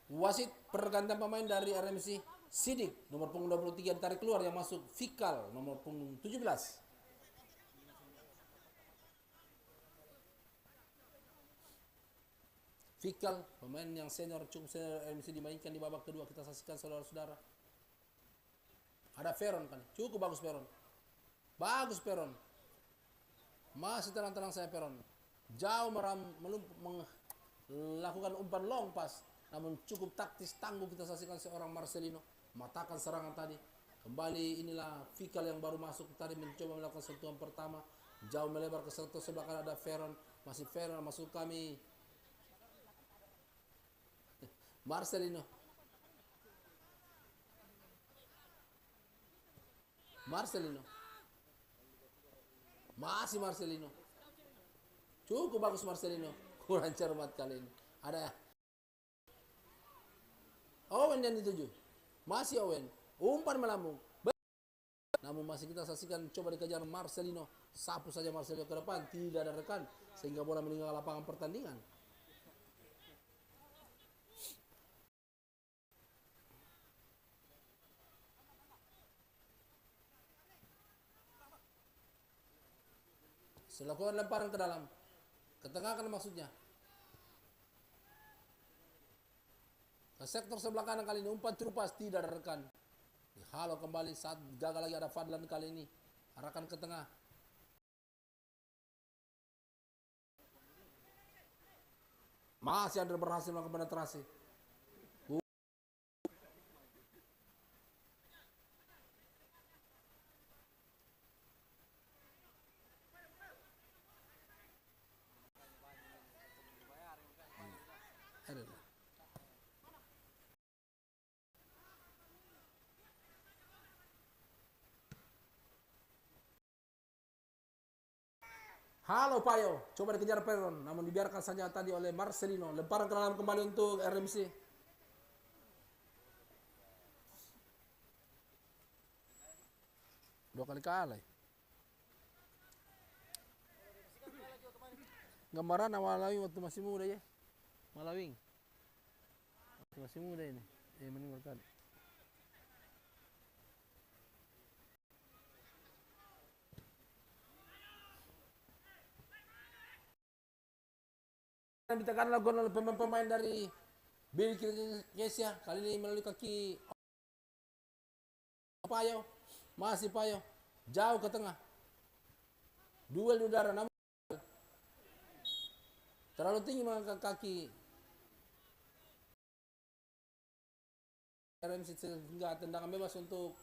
Wasit pergantian pemain dari RMC Sidik nomor punggung 23 ditarik keluar, yang masuk Fikal nomor punggung 17. Fikal pemain yang senior, cukup senior RMC, dimainkan di babak kedua. Kita saksikan saudara-saudara. Ada Veron kan, cukup bagus Veron. Bagus Veron. Masih tenang-tenang saya Veron. Jauh melakukan umpan long pass, namun cukup taktis tangguh. Kita saksikan seorang Marcelino matakan serangan tadi. Kembali inilah Fikal yang baru masuk tadi, mencoba melakukan sentuhan pertama, jauh melebar ke sektor sebelah kanan. Ada Veron, masih Veron masuk kami. Marcelino. Masih Marcelino. Cukup bagus Marcelino. Kurang cermat kali ini. Ada Owen yang dituju. Masih Owen. Umpan melambung. Namun masih kita saksikan, coba dikejar Marcelino. Sapu saja Marcelino ke depan. Tidak ada rekan, sehingga bola meninggal lapangan pertandingan. Selakukan lemparan ke dalam, ke tengah kan maksudnya, ke sektor sebelah kanan. Kali ini umpan terupas, tidak ada rekan. Halo kembali saat gagal lagi. Ada Fadlan kali ini, arahkan ke tengah. Masih Andre berhasil melakukan penetrasi. Halo Payo, coba dikejar Peron, namun dibiarkan saja tadi oleh Marcelino. Lemparan ke dalam kembali untuk RMC. Dua kali kalah. Gambaran Malawing waktu masih muda ya. Malawing waktu masih muda ini. Meninggal tadi. Yang ditekan lakukan oleh pemain-pemain dari Bilkis ya. Kali ini melalui kaki Payo. Masih Payo, jauh ke tengah. Duel di udara, namun terlalu tinggi mengangkat kaki RMC, sehingga tendangan bebas untuk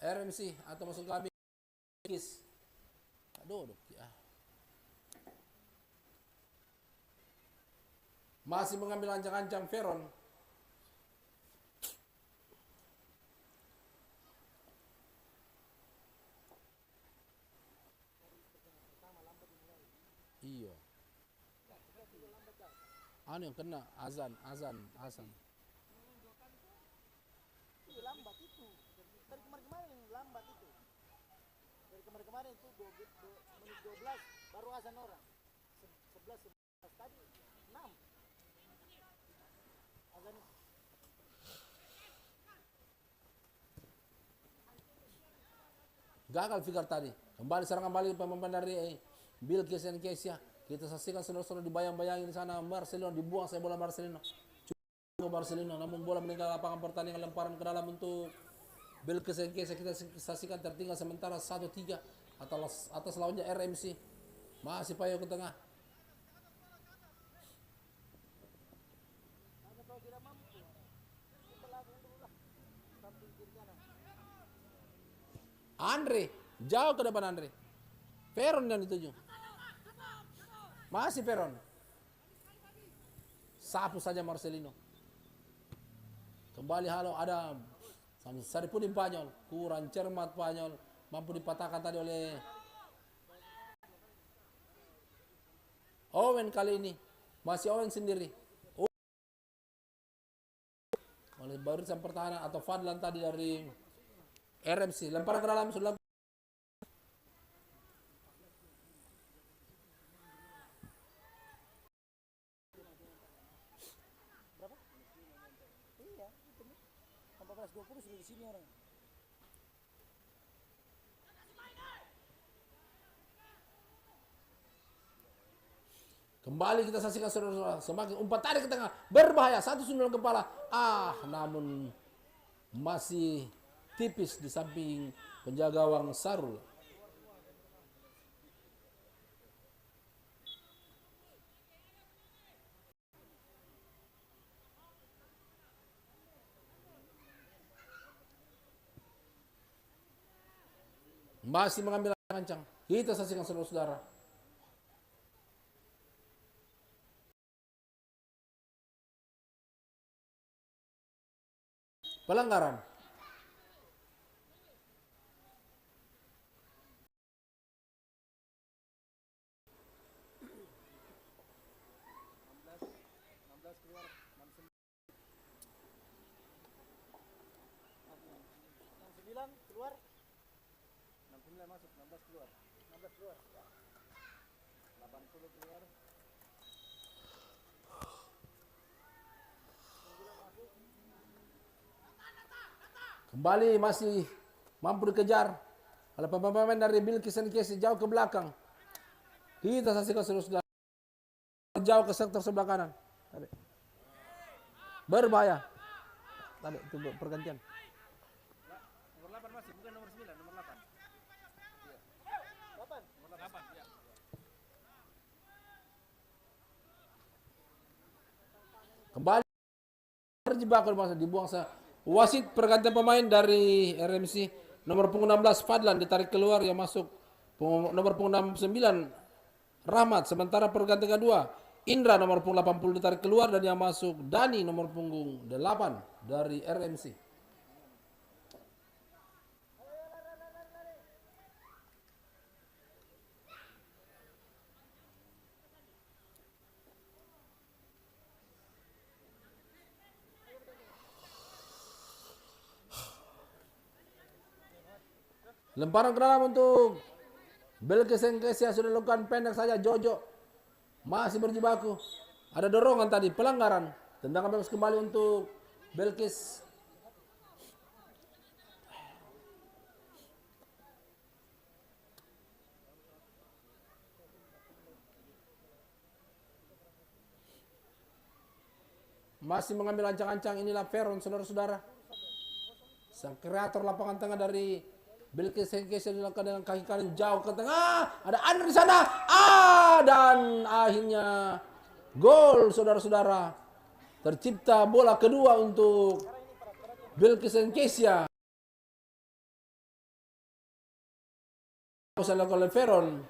RMC atau masuk kami Bilkis. Aduh, ya. Masih mengambil ancang-ancang Veron. Iya. Anu yang kena azan. Lambat itu. Dari kemarin lambat itu. Dari kemarin itu menit 12 baru azan orang. 11 tadi 6. Azan. Gagal Fikar tadi. Kembali serangan balik pemain dari Bilkis dan Kesia. Kita saksikan saudara-saudara, dibayang-bayangin di sana. Marcelino dibuang saya bola Marcelino. Marcelino, namun bola meninggal lapangan pertandingan. Lemparan ke dalam untuk Bilkis dan Kesia. Kita saksikan tertinggal sementara 1-3 atas lawannya RMC. Masih Payo ke tengah. Andre, jauh ke depan Andre. Veron yang dituju. Masih Veron. Sapu saja Marcelino. Kembali halo, ada Saripudin Panyol, kurang cermat Panyol, mampu dipatahkan tadi oleh Owen kali ini. Masih Owen sendiri. Oleh barisan pertahanan atau Fadlan tadi dari RMC. Lemparan ke dalam sudah. Iya, itu nih. 14-20 sudah di sini orang. Kembali kita saksikan saudara-saudara, semakin umpan tarik ke tengah, berbahaya, satu sundulan kepala. Namun masih tipis di samping penjaga gawang Sarul. Masih mengambil kencang. Kita saksikan saudara-saudara. Pelanggaran. Keluar. 69 masuk, 16 keluar. 16 keluar. 80 keluar. Kembali masih mampu dikejar oleh pemain dari Bilkis dan Casey jauh ke belakang. Kita saksikan saudara jauh ke sektor sebelah kanan. Berbahaya. Tadi itu pergantian. Nomor 8 masih, bukan nomor 9, nomor 8. Iya. 8. Nomor 8, ya. Kembali terjebak dibuang wasit pergantian pemain dari RMC nomor punggung 16 Fadlan ditarik keluar yang masuk nomor punggung 69 Rahmat, sementara pergantian kedua Indra nomor punggung 80 ditarik keluar dan yang masuk Dani nomor punggung 8 dari RMC. Lemparan ke dalam untuk Bilkis yang sudah lakukan pendek saja. Jojo masih berjibaku. Ada dorongan tadi, pelanggaran. Tendangan bebas kembali untuk Bilkis. Masih mengambil ancang-ancang. Inilah Veron, saudara-saudara. Sang kreator lapangan tengah dari Bilkis yang dilakukan dengan kaki kanan jauh ke tengah. Ada Andre di sana. Dan akhirnya gol, saudara-saudara. Tercipta bola kedua untuk Bilkis Kesia. Dilakukan oleh Veron.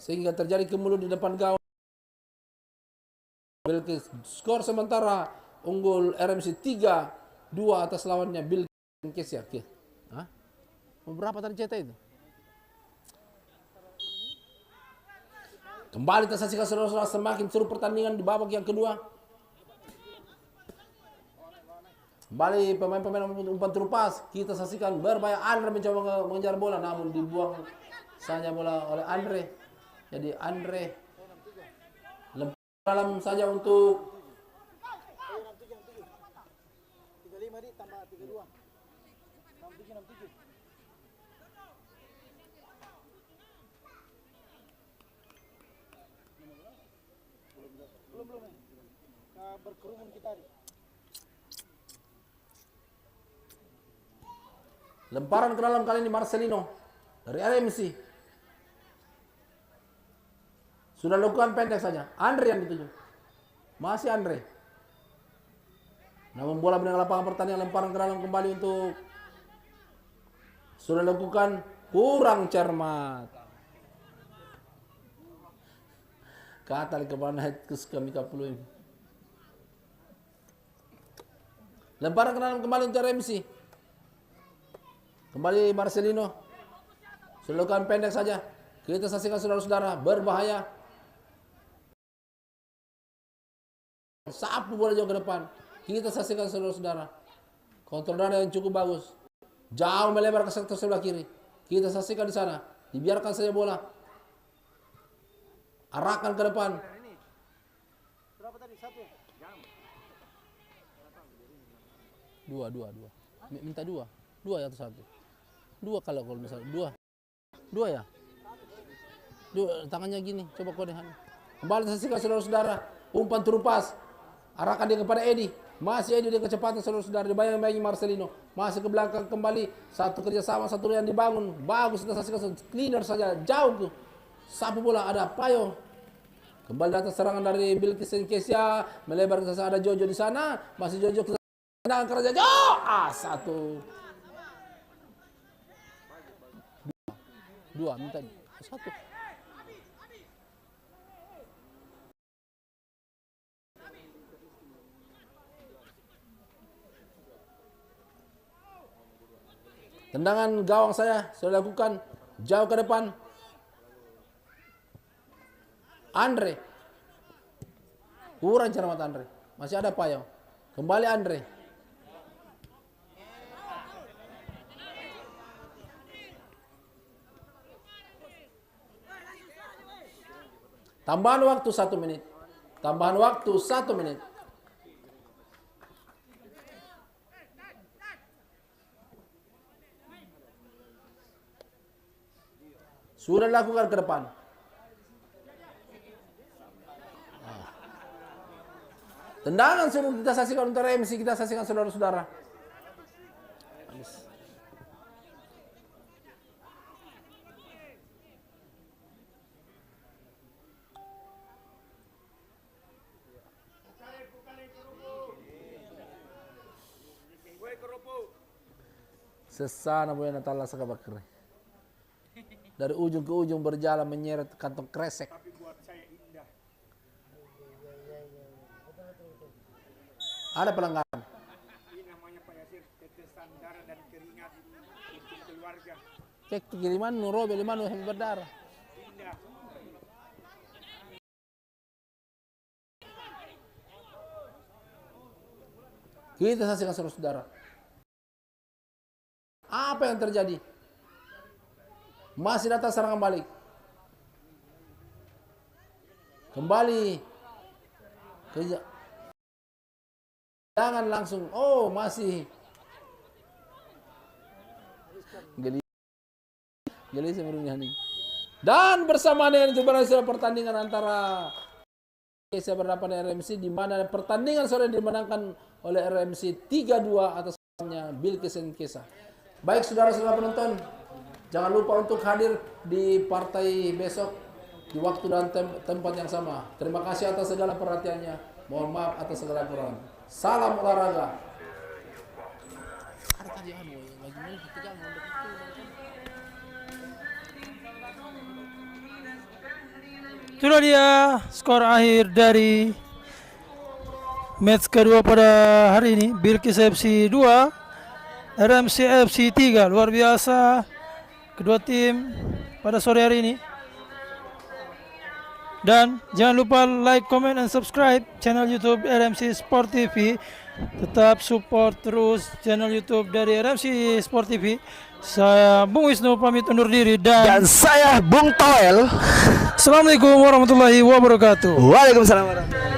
Sehingga terjadi kemulut di depan gawang. Bilkis skor sementara unggul RMC 3-2 atas lawannya Bilkis Kesia. Hah? Berapa tadi cetak itu? Kembali kita saksikan saudara-saudara, semakin seru pertandingan di babak yang kedua. Kembali pemain-pemain umpan terupas. Kita saksikan berbahaya. Andre mencoba mengejar bola namun dibuang saja bola oleh Andre. Jadi Andre lempar dalam saja untuk 35 di tambah 32. 67. Belum. Berkerumun kita nih. lemparan ke dalam kali ini Marcelino dari RMC. Sudah lakukan pendek saja. Andre yang dituju. Masih Andre. Namun bola menengah lapangan pertandingan, lemparan ke dalam kembali untuk sudah lakukan kurang cermat. Kata ke mana kus kami kapuluin. Lemparan ke dalam kembali untuk RMC. Kembali Marcelino. Selokan pendek saja. Kita saksikan saudara-saudara, berbahaya. Sapu bola jauh ke depan. Kita saksikan saudara-saudara. Kontrol dana yang cukup bagus. Jauh melebar ke sektor sebelah kiri. Kita saksikan di sana. Dibiarkan saja bola. Arahkan ke depan. Dua. Minta dua. Dua ya atau satu? Dua kalau misalnya. Dua ya? Dua, tangannya gini. Coba kodehan. Kembali saksikan saudara-saudara. Umpan terupas. Arahkan dia kepada Edi. Masih Edi dengan kecepatan saudara-saudara. Dibayang-bayangi Marcelino. Masih ke belakang kembali. Satu kerjasama, satu yang dibangun. Bagus kita saksikan. Cleaner saja. Jauh tuh. Sapu bola ada Payo. Kembali datang serangan dari Bilkis Kesia. Melebar ke sana. Ada Jojo di sana. Masih Jojo. Tendangan kerja Jojo. Satu. Dua. Minta satu. Tendangan gawang saya lakukan jauh ke depan. Andre. Kurang cermat Andre. Masih ada Payo. Kembali Andre. Tambahan waktu 1 menit. Tambahan waktu 1 menit. Sudah lakukan ke depan. Tendangan sudah kita saksikan untuk RMC, kita saksikan saudara-saudara. Sesana boleh natala sakabakre. Dari ujung ke ujung berjalan menyeret kantong kresek. Ada pelanggaran. Ini namanya Pak Yasir, tetesan darah dan keringat untuk keluarga. Cek kiriman nuro beliman berdarah. Indah. Kita saksikan saudara-saudara. Apa yang terjadi? Masih datang serangan balik. Kembali. Jangan langsung. Oh, masih. Geli semerunya nih. Dan bersama dengan itu berhasil pertandingan antara Kesia berhadapan RMC, di mana pertandingan sore dimenangkan oleh RMC 3-2 atas Bilkis Kesia. Baik saudara-saudara penonton, jangan lupa untuk hadir di partai besok di waktu dan tempat yang sama. Terima kasih atas segala perhatiannya. Mohon maaf atas segala kekurangan. Salam olahraga. Itulah dia skor akhir dari match kedua pada hari ini. Bilkis FC 2, RMC FC 3. Luar biasa kedua tim pada sore hari ini. Dan jangan lupa like, comment, and subscribe channel YouTube RMC Sport TV. Tetap support terus channel YouTube dari RMC Sport TV. Saya Bung Wisnu pamit undur diri dan saya Bung Toel. Assalamualaikum warahmatullahi wabarakatuh. Waalaikumsalam warahmatullahi wabarakatuh.